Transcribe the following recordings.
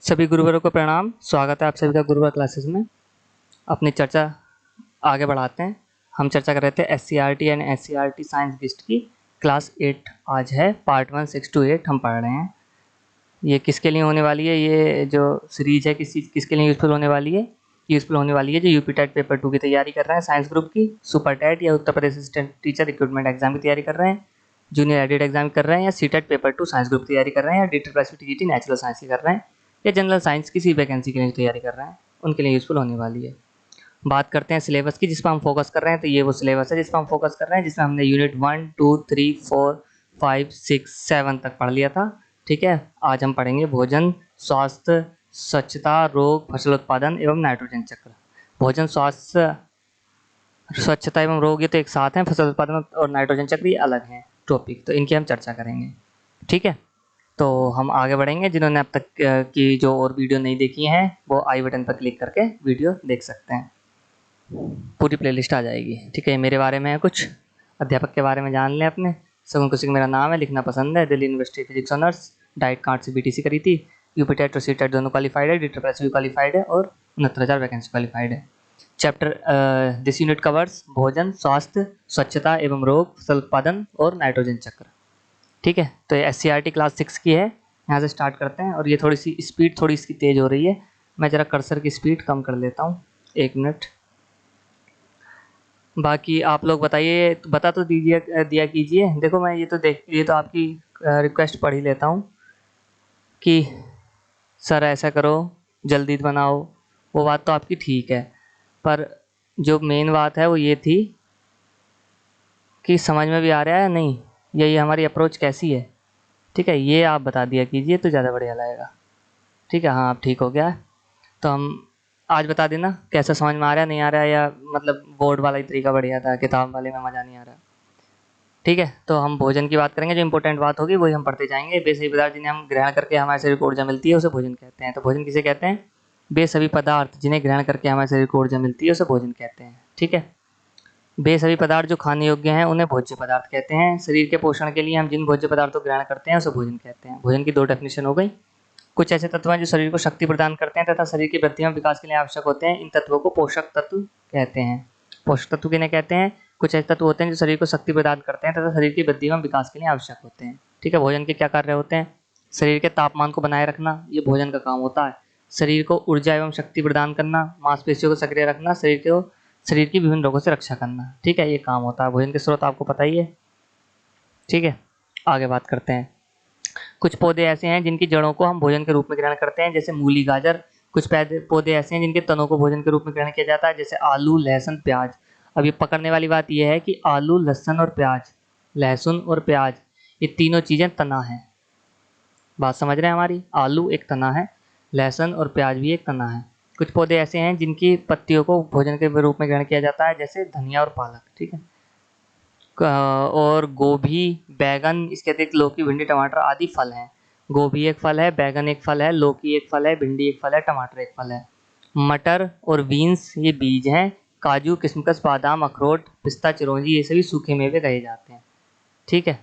सभी गुरुवरों को प्रणाम। स्वागत है आप सभी का गुरुवर क्लासेस में। अपनी चर्चा आगे बढ़ाते हैं। हम चर्चा कर रहे थे SCERT and SCERT science based की क्लास 8 आज है, पार्ट 1 6 to 8 हम पढ़ रहे हैं। ये किसके लिए होने वाली है? ये जो सीरीज है किसके लिए यूज़फुल होने वाली है? यूज़फुल होने वाली है जो यूपी टेट पेपर 2 की तैयारी कर रहे हैं, साइंस ग्रुप की, सुपर टेट या Uttar Pradesh assistant teacher recruitment exam की तैयारी कर रहे हैं, जूनियर एडिट एग्जाम कर रहे हैं, या सीटेट पेपर 2 साइंस ग्रुप की तैयारी कर रहे हैं, या DTT नेचुरल साइंस की कर रहे हैं, या जनरल साइंस किसी वैकेंसी के लिए तैयारी कर रहे हैं, उनके लिए यूज़फुल होने वाली है। बात करते हैं सिलेबस की जिस पर हम फोकस कर रहे हैं। तो ये वो सिलेबस है जिस पर हम फोकस कर रहे हैं, जिसमें हमने यूनिट 1 2 3 4 5 6 7 तक पढ़ लिया था। ठीक है, आज हम पढ़ेंगे भोजन, स्वास्थ्य, स्वच्छता, रोग, फसल उत्पादन एवं नाइट्रोजन चक्र। भोजन, स्वास्थ्य, स्वच्छता एवं रोग ये तो एक साथ हैं, फसल उत्पादन और नाइट्रोजन चक्र ये अलग हैं टॉपिक, तो इनकी हम चर्चा करेंगे। ठीक है, तो हम आगे बढ़ेंगे। जिन्होंने अब तक की जो और वीडियो नहीं देखी हैं वो आई बटन पर क्लिक करके वीडियो देख सकते हैं, पूरी प्लेलिस्ट आ जाएगी। ठीक है, मेरे बारे में है, कुछ अध्यापक के बारे में जान लें अपने। सगुन कुसिक मेरा नाम है, लिखना पसंद है, Delhi university physics honours, diet card से BTC करी थी, यूपी टेट और सी टेट दोनों क्वालिफाइड है, DTT भी क्वालिफाइड है और 69,000 वैकेंसी क्वालिफाइड है। चैप्टर दिस यूनिट कवर्स भोजन, स्वास्थ्य, स्वच्छता एवं रोग, फसल उत्पादन और नाइट्रोजन चक्र। ठीक है, तो ये SCRT क्लास 6 की है। यहाँ से स्टार्ट करते हैं। और ये थोड़ी सी स्पीड थोड़ी इसकी तेज़ हो रही है, मैं ज़रा कर्सर की स्पीड कम कर लेता हूँ, 1 मिनट। बाकी आप लोग बताइए, बता तो दीजिए, दिया कीजिए। देखो मैं ये तो आपकी रिक्वेस्ट पढ़ ही लेता हूँ कि सर ऐसा करो, जल्दी बनाओ। वो बात तो आपकी ठीक है, पर जो मेन बात है वो ये थी कि समझ में भी आ रहा है नहीं, ये हमारी अप्रोच कैसी है। ठीक है, ये आप बता दिया कीजिए तो ज़्यादा बढ़िया लगेगा। ठीक है, हाँ अब ठीक हो गया है। तो हम आज बता देना कैसा समझ में आ रहा है, नहीं आ रहा है, या मतलब बोर्ड वाला ही तरीका बढ़िया था, किताब वाले में मज़ा नहीं आ रहा। ठीक है, तो हम भोजन की बात करेंगे। जो इंपॉर्टेंट बात होगी वही हम पढ़ते जाएंगे। वे सभी पदार्थ जिन्हें हम ग्रहण करके हमारे शरीर को ऊर्जा मिलती है उसे भोजन कहते हैं। तो भोजन किसे कहते हैं? वे सभी पदार्थ जिन्हें ग्रहण करके हमारे शरीर को ऊर्जा मिलती है उसे भोजन कहते हैं। ठीक है, वे सभी पदार्थ जो खाने योग्य हैं उन्हें भोज्य पदार्थ कहते हैं। शरीर के पोषण के लिए हम जिन भोज्य पदार्थों को ग्रहण करते हैं उसे भोजन कहते हैं। भोजन की 2 डेफिनेशन हो गई। कुछ ऐसे तत्व हैं जो शरीर को शक्ति प्रदान करते हैं तथा शरीर की वृद्धि एवं विकास के लिए आवश्यक होते हैं। इन तत्वों को पोषक तत्व कहते हैं। पोषक तत्व किन्हें कहते हैं? कुछ ऐसे तत्व होते हैं जो शरीर को शक्ति प्रदान करते हैं तथा शरीर की वृद्धि एवं विकास के लिए आवश्यक होते हैं। ठीक है, भोजन के क्या कार्य होते हैं? शरीर के तापमान को बनाए रखना, ये भोजन का काम होता है। शरीर को ऊर्जा एवं शक्ति प्रदान करना, मांसपेशियों को सक्रिय रखना, शरीर की विभिन्न रोगों से रक्षा करना। ठीक है, ये काम होता है। भोजन के स्रोत आपको पता ही है। ठीक है, आगे बात करते हैं। कुछ पौधे ऐसे हैं जिनकी जड़ों को हम भोजन के रूप में ग्रहण करते हैं, जैसे मूली, गाजर। कुछ पौधे ऐसे हैं जिनके तनों को भोजन के रूप में ग्रहण किया जाता है, जैसे आलू, लहसुन, प्याज। अब ये पकड़ने वाली बात यह है कि आलू, लहसुन और प्याज, लहसुन और प्याज ये तीनों चीज़ें तना हैं। बात समझ रहे हैं हमारी? आलू एक तना है, लहसुन और प्याज भी एक तना है। कुछ पौधे ऐसे हैं जिनकी पत्तियों को भोजन के रूप में ग्रहण किया जाता है, जैसे धनिया और पालक। ठीक है, और गोभी, बैगन, इसके अतिरिक्त लौकी, भिंडी, टमाटर आदि फल हैं। गोभी एक फल है, बैगन एक फल है, लौकी एक फल है, भिंडी एक फल है, टमाटर एक फल है। मटर और बीन्स ये बीज हैं। काजू, किशमिश, बादाम, अखरोट, पिस्ता, चिरौंजी ये सभी सूखे मेवे कहे जाते हैं। ठीक है,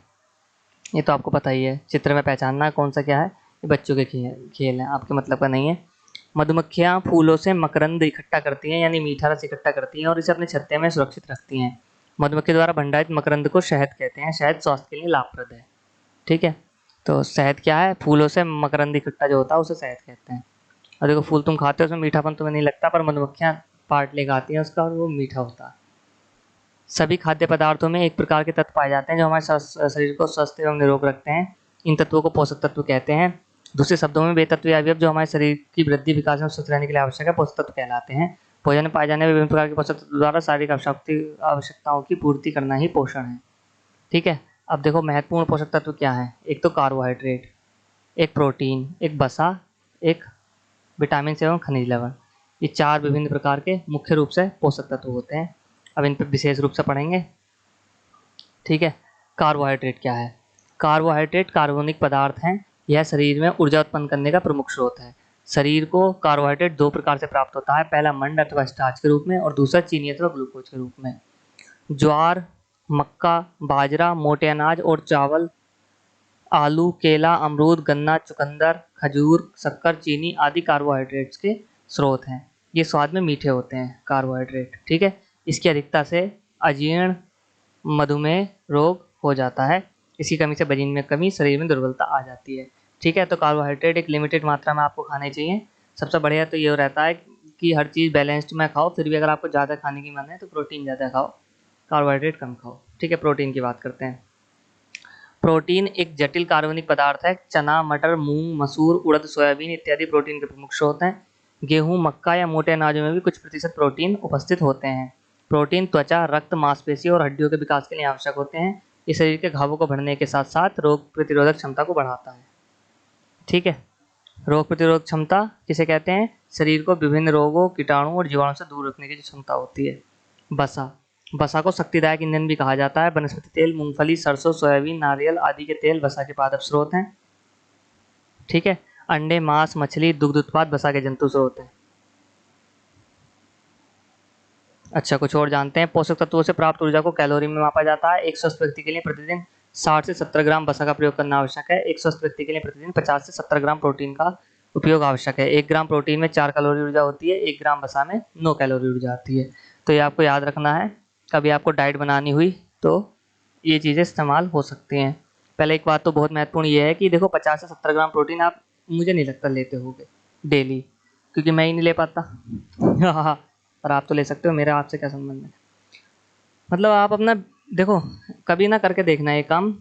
ये तो आपको पता ही है। चित्र में पहचानना है कौन सा क्या है, ये बच्चों के खेल हैं, आपके मतलब का नहीं है। मधुमक्खियाँ फूलों से मकरंद इकट्ठा करती हैं, यानी मीठा रस इकट्ठा करती हैं और इसे अपने छत्ते में सुरक्षित रखती हैं। मधुमक्खी द्वारा भंडारित मकरंद को शहद कहते हैं। शहद स्वास्थ्य के लिए लाभप्रद है। ठीक है, तो शहद क्या है? फूलों से मकरंद इकट्ठा जो होता है उसे शहद कहते हैं। और देखो फूल तुम खाते हो उसमें मीठापन तुम्हें नहीं लगता, पर मधुमक्खियाँ पार्ट लेकर आती हैं उसका और वो मीठा होता है। सभी खाद्य पदार्थों में एक प्रकार के तत्व पाए जाते हैं जो हमारे शरीर को स्वस्थ एवं निरोग रखते हैं। इन तत्वों को पोषक तत्व कहते हैं। दूसरे शब्दों में वे तत्व या अवयव जो हमारे शरीर की वृद्धि, विकास में स्वस्थ रहने के लिए आवश्यक है, पोषक तत्व कहलाते हैं। भोजन में पाए जाने वाले विभिन्न प्रकार के पोषक तत्व द्वारा शारीरिक आवश्यकताओं की पूर्ति करना ही पोषण है। ठीक है, अब देखो महत्वपूर्ण पोषक तत्व क्या है। एक तो कार्बोहाइड्रेट, एक प्रोटीन, एक वसा, एक विटामिन एवं खनिज लवण। ये 4 विभिन्न प्रकार के मुख्य रूप से पोषक तत्व होते हैं। अब इन पर विशेष रूप से पढ़ेंगे। ठीक है, कार्बोहाइड्रेट क्या है? कार्बोहाइड्रेट कार्बनिक पदार्थ हैं। यह शरीर में ऊर्जा उत्पन्न करने का प्रमुख स्रोत है। शरीर को कार्बोहाइड्रेट 2 प्रकार से प्राप्त होता है, पहला मंड अथवा स्टार्च के रूप में और दूसरा चीनी अथवा ग्लूकोज के रूप में। ज्वार, मक्का, बाजरा, मोटे अनाज और चावल आलू, केला, अमरूद, गन्ना, चुकंदर, खजूर, शक्कर, चीनी आदि कार्बोहाइड्रेट्स के स्रोत हैं। ये स्वाद में मीठे होते हैं कार्बोहाइड्रेट, ठीक है। इसकी अधिकता से अजीर्ण, मधुमेह रोग हो जाता है। इसकी कमी से वजन में कमी, शरीर में दुर्बलता आ जाती है, ठीक है। तो कार्बोहाइड्रेट एक लिमिटेड मात्रा में आपको खाने चाहिए। सबसे बढ़िया तो ये रहता है कि हर चीज़ बैलेंस्ड में खाओ, फिर भी अगर आपको ज़्यादा खाने की मन है तो प्रोटीन ज़्यादा खाओ, कार्बोहाइड्रेट कम खाओ, ठीक है। प्रोटीन की बात करते हैं। प्रोटीन एक जटिल कार्बनिक पदार्थ है। चना, मटर, मूंग, मसूर, उड़द, सोयाबीन इत्यादि प्रोटीन के प्रमुख स्रोत हैं। गेहूं, मक्का या मोटे अनाजों में भी कुछ प्रतिशत प्रोटीन उपस्थित होते हैं। प्रोटीन त्वचा, रक्त, मांसपेशियों और हड्डियों के विकास के लिए आवश्यक होते हैं। ये शरीर के घावों को भरने के साथ साथ रोग प्रतिरोधक क्षमता को बढ़ाता है, ठीक है। रोग प्रतिरोधक क्षमता किसे कहते हैं? शरीर को विभिन्न रोगों, कीटाणुओं और जीवाणुओं से दूर रखने की जो क्षमता होती है। वसा, वसा को शक्तिदायक ईंधन भी कहा जाता है। वनस्पति तेल, मूंगफली, सरसों, सोयाबीन, नारियल आदि के तेल वसा के पादप स्रोत हैं, ठीक है। अंडे, मांस, मछली, दुग्ध उत्पाद वसा के जंतु स्रोत हैं। अच्छा, कुछ और जानते हैं। पोषक तत्वों से प्राप्त ऊर्जा को कैलोरी में मापा जाता है। एक स्वस्थ व्यक्ति के लिए प्रतिदिन 60 से 70 ग्राम वसा का प्रयोग करना आवश्यक है। एक स्वस्थ व्यक्ति के लिए प्रतिदिन 50 से 70 ग्राम प्रोटीन का उपयोग आवश्यक है। 1 ग्राम प्रोटीन में 4 कैलोरी ऊर्जा होती है, 1 ग्राम वसा में 9 कैलोरी ऊर्जा आती है। तो ये आपको याद रखना है, कभी आपको डाइट बनानी हुई तो ये चीज़ें इस्तेमाल हो सकती हैं। पहले एक बात तो बहुत महत्वपूर्ण ये है कि देखो 50 से 70 ग्राम प्रोटीन आप, मुझे नहीं लगता लेते होगे डेली, क्योंकि मैं ही नहीं ले पाता। हाँ, पर आप तो ले सकते हो, मेरा आपसे क्या संबंध है। मतलब आप अपना देखो, कभी ना करके देखना ये काम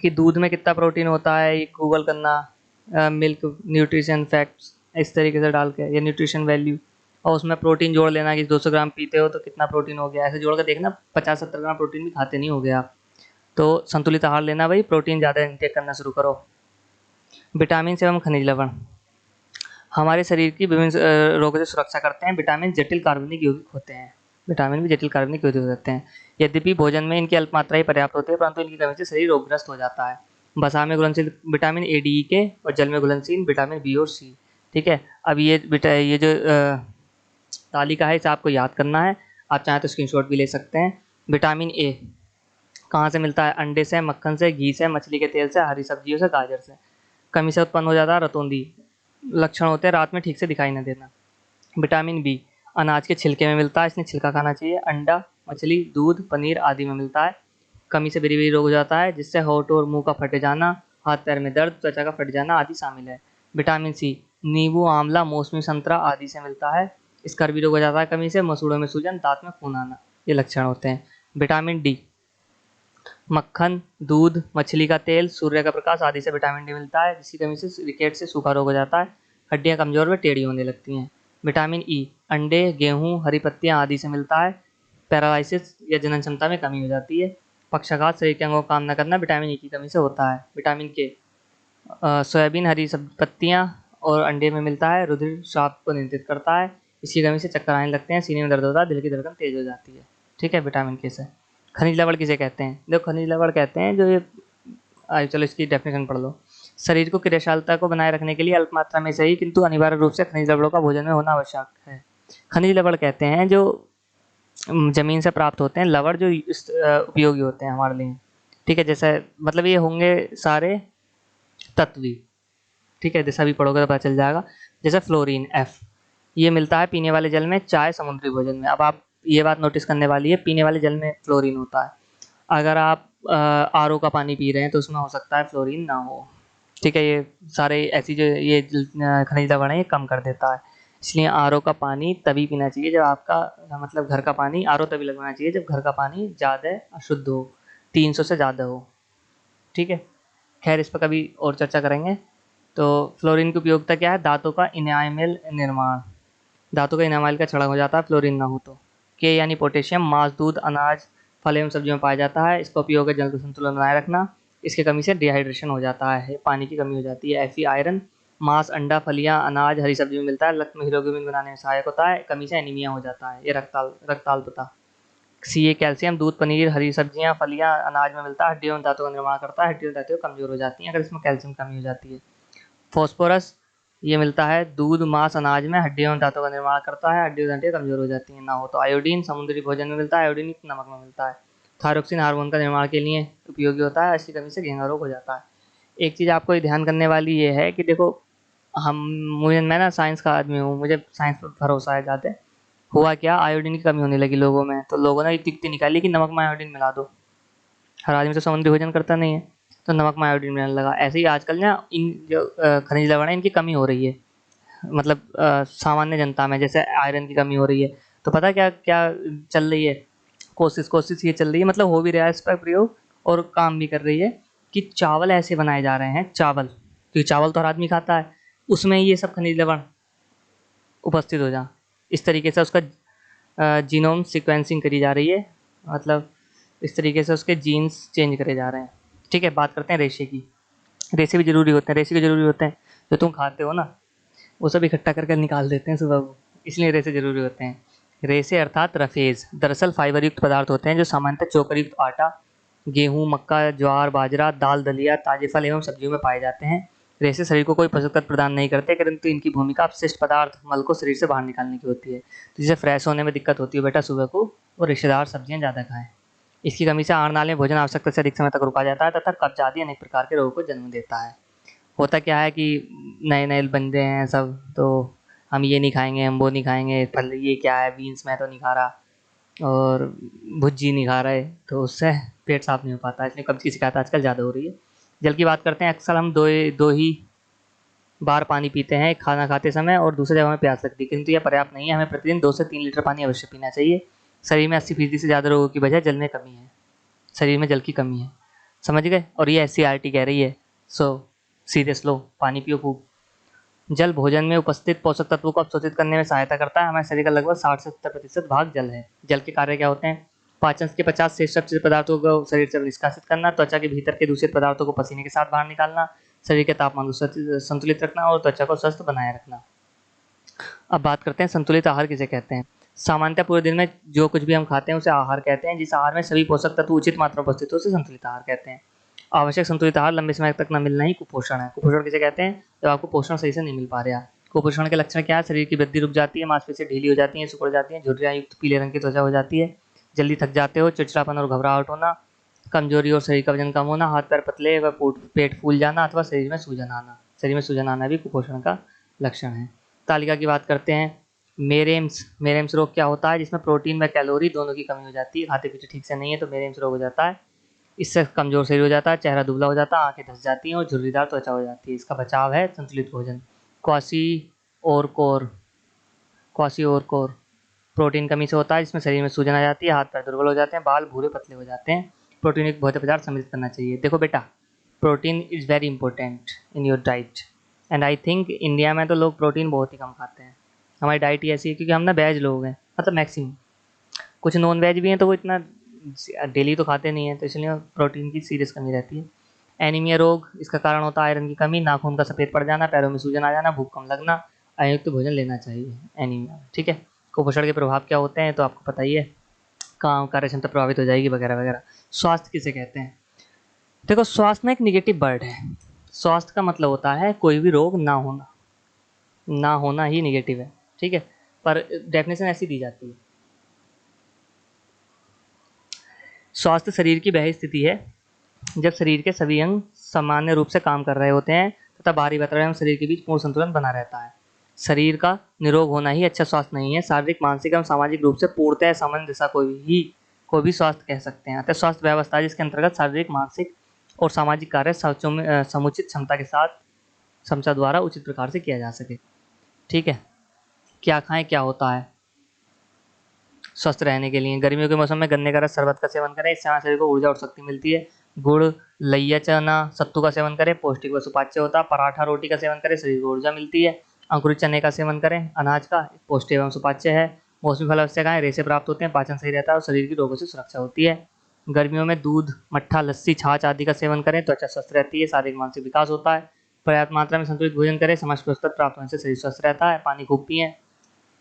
कि दूध में कितना प्रोटीन होता है, ये गूगल करना, मिल्क न्यूट्रिशन फैक्ट्स इस तरीके से डाल के, या न्यूट्रिशन वैल्यू, और उसमें प्रोटीन जोड़ लेना कि 200 ग्राम पीते हो तो कितना प्रोटीन हो गया, ऐसे जोड़ कर देखना। 50-70 ग्राम प्रोटीन भी खाते नहीं हो गए आप। तो संतुलित आहार लेना भाई, प्रोटीन ज़्यादा इंटेक करना शुरू करो। विटामिन से एवं खनिज लवण हमारे शरीर की विभिन्न रोगों से सुरक्षा करते हैं। विटामिन जटिल कार्बनिक यौगिक होते हैं, विटामिन भी जटिल कार्बनिक यौगिक होते हैं। यद्यपि भोजन में इनकी अल्प मात्रा ही पर्याप्त होती है, परंतु इनकी कमी से शरीर रोगग्रस्त हो जाता है। वसा में घुलनशील विटामिन ए, डी, ई के, और जल में घुलनशील विटामिन बी और सी, ठीक है। अब ये जो तालिका है इसे आपको याद करना है। आप चाहें तो स्क्रीनशॉट भी ले सकते हैं। विटामिन ए कहाँ से मिलता है? अंडे से, मक्खन से, घी से, मछली के तेल से, हरी सब्जियों से, गाजर से। कमी से उत्पन्न हो जाता है रतौंधी, लक्षण होते हैं रात में ठीक से दिखाई न देना। विटामिन बी अनाज के छिलके में मिलता है, इसलिए छिलका खाना चाहिए। अंडा, मछली, दूध, पनीर आदि में मिलता है। कमी से बेरी-बेरी रोग हो जाता है, जिससे होंठ और मुंह का फट जाना, हाथ पैर में दर्द, त्वचा का फट जाना आदि शामिल है। विटामिन सी नींबू, आंवला, मौसमी संतरा आदि से मिलता है। स्कर्वी रोग हो जाता है कमी से, मसूड़ों में सूजन, दांत में खून आना, ये लक्षण होते हैं। विटामिन डी मक्खन, दूध, मछली का तेल, सूर्य का प्रकाश आदि से विटामिन डी मिलता है, जिसकी कमी से रिकेट से सूखा रोग हो जाता है, हड्डियां कमजोर व टेढ़ी होने लगती हैं। विटामिन ई अंडे, गेहूं, हरी पत्तियां आदि से मिलता है। पैरालिसिस या जनन क्षमता में कमी हो जाती है। पक्षाघात, शरीर के अंगों को काम न करना विटामिन ई की कमी से होता है। विटामिन के सोयाबीन, हरी सब पत्तियां और अंडे में मिलता है, रुधिर स्राव को नियंत्रित करता है। इसकी कमी से चक्कर आने लगते हैं, सीने में दर्द होता है, दिल की धड़कन तेज हो जाती है, ठीक है। विटामिन के से खनिज लवण किसे कहते हैं? देखो, खनिज लवण कहते हैं जो ये चलो इसकी डेफिनेशन पढ़ लो। शरीर को क्रियाशीलता को बनाए रखने के लिए अल्प मात्रा में सही किंतु अनिवार्य रूप से खनिज लवणों का भोजन में होना आवश्यक है। खनिज लवण कहते हैं जो जमीन से प्राप्त होते हैं, लवण जो उपयोगी होते हैं हमारे लिए, ठीक है। जैसे मतलब ये होंगे सारे तत्वी, ठीक है। जैसा भी पढ़ोगे तो पता चल जाएगा। जैसे फ्लोरीन एफ, ये मिलता है पीने वाले जल में, चाय, समुद्री भोजन में। अब आप ये बात नोटिस करने वाली है, पीने वाले जल में फ्लोरीन होता है। अगर आप आर ओ का पानी पी रहे हैं तो उसमें हो सकता है फ्लोरीन ना हो, ठीक है। ये सारे ऐसी जो ये खनिज लवण है ये कम कर देता है। इसलिए आर ओ का पानी तभी पीना चाहिए जब आपका मतलब घर का पानी, आर ओ तभी लगवाना चाहिए जब घर का पानी ज़्यादा अशुद्ध हो, 300 से ज़्यादा हो, ठीक है। खैर, इस पर कभी और चर्चा करेंगे। तो फ्लोरीन की उपयोगिता क्या है? दांतों का इनामल निर्माण, दांतों का इनामल का क्षरण हो जाता है फ्लोरीन ना हो तो। के यानी पोटेशियम मांस, दूध, अनाज, फल एवं सब्जियों में पाया जाता है। इसका उपयोग है जल का संतुलन बनाए रखना। इसकी कमी से डिहाइड्रेशन हो जाता है, पानी की कमी हो जाती है। एफी आयरन मांस, अंडा, फलियां, अनाज, हरी सब्जियों में मिलता है। रक्त में हीमोग्लोबिन बनाने में सहायक होता है। कमी से एनीमिया हो जाता है, ये रक्ताल्पता। सी ए कैल्शियम दूध, पनीर, हरी सब्जियां, फलियां, अनाज में मिलता है। हड्डियों और दांतों का निर्माण करता है। हड्डियों और दांतें कमजोर हो जाती हैं अगर इसमें कैल्शियम कमी हो जाती है। फॉस्फोरस ये मिलता है दूध, मांस, अनाज में। हड्डियों और दांतों का निर्माण करता है। हड्डियों और दांतें कमजोर हो जाती हैं ना हो तो। आयोडीन समुद्री भोजन में मिलता है। आयोडीन नमक में मिलता है। थायरोक्सिन हार्मोन का निर्माण के लिए उपयोगी होता है। इसकी कमी से घेंगा रोग हो जाता है। एक चीज़ आपको ये ध्यान करने वाली ये है कि देखो, हम मैं ना साइंस का आदमी हूँ, मुझे साइंस पर भरोसा है ज़्यादा। हुआ क्या, आयोडीन की कमी होने लगी लोगों में, तो लोगों ने एक युक्ति निकाली कि नमक में आयोडीन मिला दो। हर आदमी तो समुद्री भोजन करता नहीं है, तो नमक में आयोडीन मिलने लगा। ऐसे ही आजकल ना इन जो खनिज लवण है इनकी कमी हो रही है, मतलब सामान्य जनता में जैसे आयरन की कमी हो रही है। तो पता क्या क्या चल रही है, कोशिश ये चल रही है, मतलब हो भी रहा है इस पर प्रयोग और काम भी कर रही है, कि चावल ऐसे बनाए जा रहे हैं, चावल, क्योंकि चावल तो हर आदमी खाता है, उसमें ये सब खनिज लवण उपस्थित हो जाए। इस तरीके से उसका जीनोम सीक्वेंसिंग करी जा रही है, मतलब इस तरीके से उसके जीन्स चेंज करे जा रहे हैं। ठीक है, बात करते हैं रेशे की। रेशे भी ज़रूरी होते हैं, रेशे भी ज़रूरी होते हैं, जो तुम खाते हो ना वो सब इकट्ठा करके निकाल देते हैं सुबह को, इसलिए रेशे ज़रूरी होते हैं। रेशे अर्थात रफेज दरअसल फाइबर युक्त पदार्थ होते हैं जो सामान्यतः चोकर युक्त आटा, गेहूँ, मक्का, ज्वार, बाजरा, दाल, दलिया, ताजे फल एवं सब्जियों में पाए जाते हैं। रेशे शरीर को कोई पोषक तत्व प्रदान नहीं करते, परंतु इनकी भूमिका अपशिष्ट पदार्थ मल को शरीर से बाहर निकालने की होती है। तो जिसे फ्रेश होने में दिक्कत होती है बेटा सुबह को, वो रेशेदार सब्जियां ज़्यादा खाएं। इसकी कमी से आहारनाल में भोजन आवश्यकता से अधिक समय तक रुका जाता है तथा कब्ज आदि अनेक प्रकार के रोगों को जन्म देता है। होता क्या है कि नए नए बंदे हैं सब, तो हम ये नहीं खाएंगे, हम वो नहीं खाएंगे, पहले ये क्या है, बीन्स मैं तो नहीं खा रहा और भुज्जी नहीं खा रहे, तो उससे पेट साफ नहीं हो पाता, इसलिए कब्ज की शिकायत आजकल ज़्यादा हो रही है। जल की बात करते हैं, अक्सर हम दो ही बार पानी पीते हैं, एक खाना खाते समय और दूसरे जब हमें प्यास लगती है, किंतु यह पर्याप्त नहीं है, हमें प्रतिदिन 2 से 3 लीटर पानी अवश्य पीना चाहिए। शरीर में 80% से ज़्यादा रोगों की वजह जल में कमी है, शरीर में जल की कमी है, समझ गए। और ये SCRT कह रही है, सो सीरियस लो, पानी पियो खूब। जल भोजन में उपस्थित पोषक तत्वों को अवशोषित करने में सहायता करता है। हमारे शरीर का लगभग 60 से 70% भाग जल है। जल के कार्य क्या होते हैं, पाचन के 50 से 60% पदार्थों को शरीर से निष्कासित करना, त्वचा के भीतर के दूषित पदार्थों को पसीने के साथ बाहर निकालना, शरीर के तापमान को संतुलित रखना और त्वचा को स्वस्थ बनाए रखना। अब बात करते हैं संतुलित आहार किसे कहते हैं। सामान्यतः पूरे दिन में जो कुछ भी हम खाते हैं उसे आहार कहते हैं। जिस आहार में सभी पोषक तत्व उचित मात्रा में उपस्थित हो उसे संतुलित आहार कहते हैं। आवश्यक संतुलित आहार लंबे समय तक न मिलना ही कुपोषण है। कुपोषण किसे कहते हैं, जब आपको पोषण सही से नहीं मिल पा रहा। कुपोषण के लक्षण क्या है, शरीर की वृद्धि रुक जाती है, मांसपेशियां ढीली हो जाती हैं, सिकुड़ जाती हैं, झुर्रियां युक्त पीले रंग की त्वचा हो जाती है, जल्दी थक जाते हो, चिड़चिड़ापन और घबराहट होना, कमजोरी और शरीर का वजन कम होना, हाथ पैर पतले व पेट फूल जाना अथवा शरीर में सूजन आना। शरीर में सूजन आना भी कुपोषण का लक्षण है। तालिका की बात करते हैं, मेरेम्स रोग क्या होता है, जिसमें प्रोटीन व कैलोरी दोनों की कमी हो जाती है, खाते पीते ठीक से नहीं है तो मेरेम्स रोग हो जाता है। इससे कमजोर शरीर हो जाता है, चेहरा दुबला हो जाता है, आंखें धंस जाती हैं और झुर्रीदार त्वचा हो जाती है। इसका बचाव है संतुलित भोजन। क्वासी और कोर क्वासी और कोर प्रोटीन कमी से होता है, जिसमें शरीर में सूजन आ जाती है, हाथ पैर दुर्बल हो जाते हैं, बाल भूरे पतले हो जाते हैं। प्रोटीन युक्त भोज्य पदार्थ सम्मिलित करना चाहिए। देखो बेटा, protein is very important in your diet and I think India में तो लोग प्रोटीन बहुत ही कम खाते हैं। हमारी डाइट ही ऐसी है क्योंकि हम ना वेज लोग हैं, मतलब मैक्सिमम। कुछ नॉन वेज भी हैं तो वो इतना डेली तो खाते नहीं हैं, तो इसलिए प्रोटीन की सीरियस कमी रहती है। एनीमिया रोग, इसका कारण होता है आयरन की कमी, नाखून का सफ़ेद पड़ जाना, पैरों में सूजन आ जाना, भूख कम लगना। आयुक्त तो भोजन लेना चाहिए एनीमिया, ठीक है। कुपोषण के प्रभाव क्या होते हैं तो आपको पता ही है, काम कार्य क्षमता प्रभावित हो जाएगी वगैरह वगैरह। स्वास्थ्य किसे कहते हैं, देखो स्वास्थ्य में एक निगेटिव वर्ड है। स्वास्थ्य का मतलब होता है कोई भी रोग ना होना, ना होना ही निगेटिव है, ठीक है। पर डेफिनेशन ऐसी दी जाती है, स्वास्थ्य शरीर की वह स्थिति है जब शरीर के सभी अंग सामान्य रूप से काम कर रहे होते हैं तथा बाहरी वातावरण एवं शरीर के बीच पूर्ण संतुलन बना रहता है। शरीर का निरोग होना ही अच्छा स्वास्थ्य नहीं है। शारीरिक, मानसिक एवं सामाजिक रूप से पूर्णतः सामान्य दिशा को भी स्वास्थ्य कह सकते हैं। अतः स्वास्थ्य व्यवस्था जिसके अंतर्गत शारीरिक, मानसिक और सामाजिक कार्य समुचित क्षमता के साथ क्षमता द्वारा उचित प्रकार से किया जा सके, ठीक है। क्या खाएं, क्या होता है स्वस्थ रहने के लिए, गर्मियों के मौसम में गन्ने का रस, शरबत का सेवन करें, इससे हमारे शरीर को ऊर्जा और शक्ति मिलती है। गुड़, लैया, चना, सत्तू का सेवन करें, पौष्टिक व सुपाच्य होता है। पराठा, रोटी का सेवन करें, शरीर को ऊर्जा मिलती है। अंकुरित चने का सेवन करें, अनाज का, पौष्टिक एवं सुपाच्य है। मौसमी फल अवश्य खाएं, रेशे प्राप्त होते हैं, पाचन सही रहता है और शरीर की रोगों से सुरक्षा होती है। गर्मियों में दूध, मट्ठा, लस्सी, छाछ आदि का सेवन करें, त्वचा स्वस्थ रहती है, शारीरिक मानसिक विकास होता है। पर्याप्त मात्रा में संतुलित भोजन करें, समस्त पोषक तत्व प्राप्त होने से शरीर स्वस्थ रहता है। पानी खूब पिएं,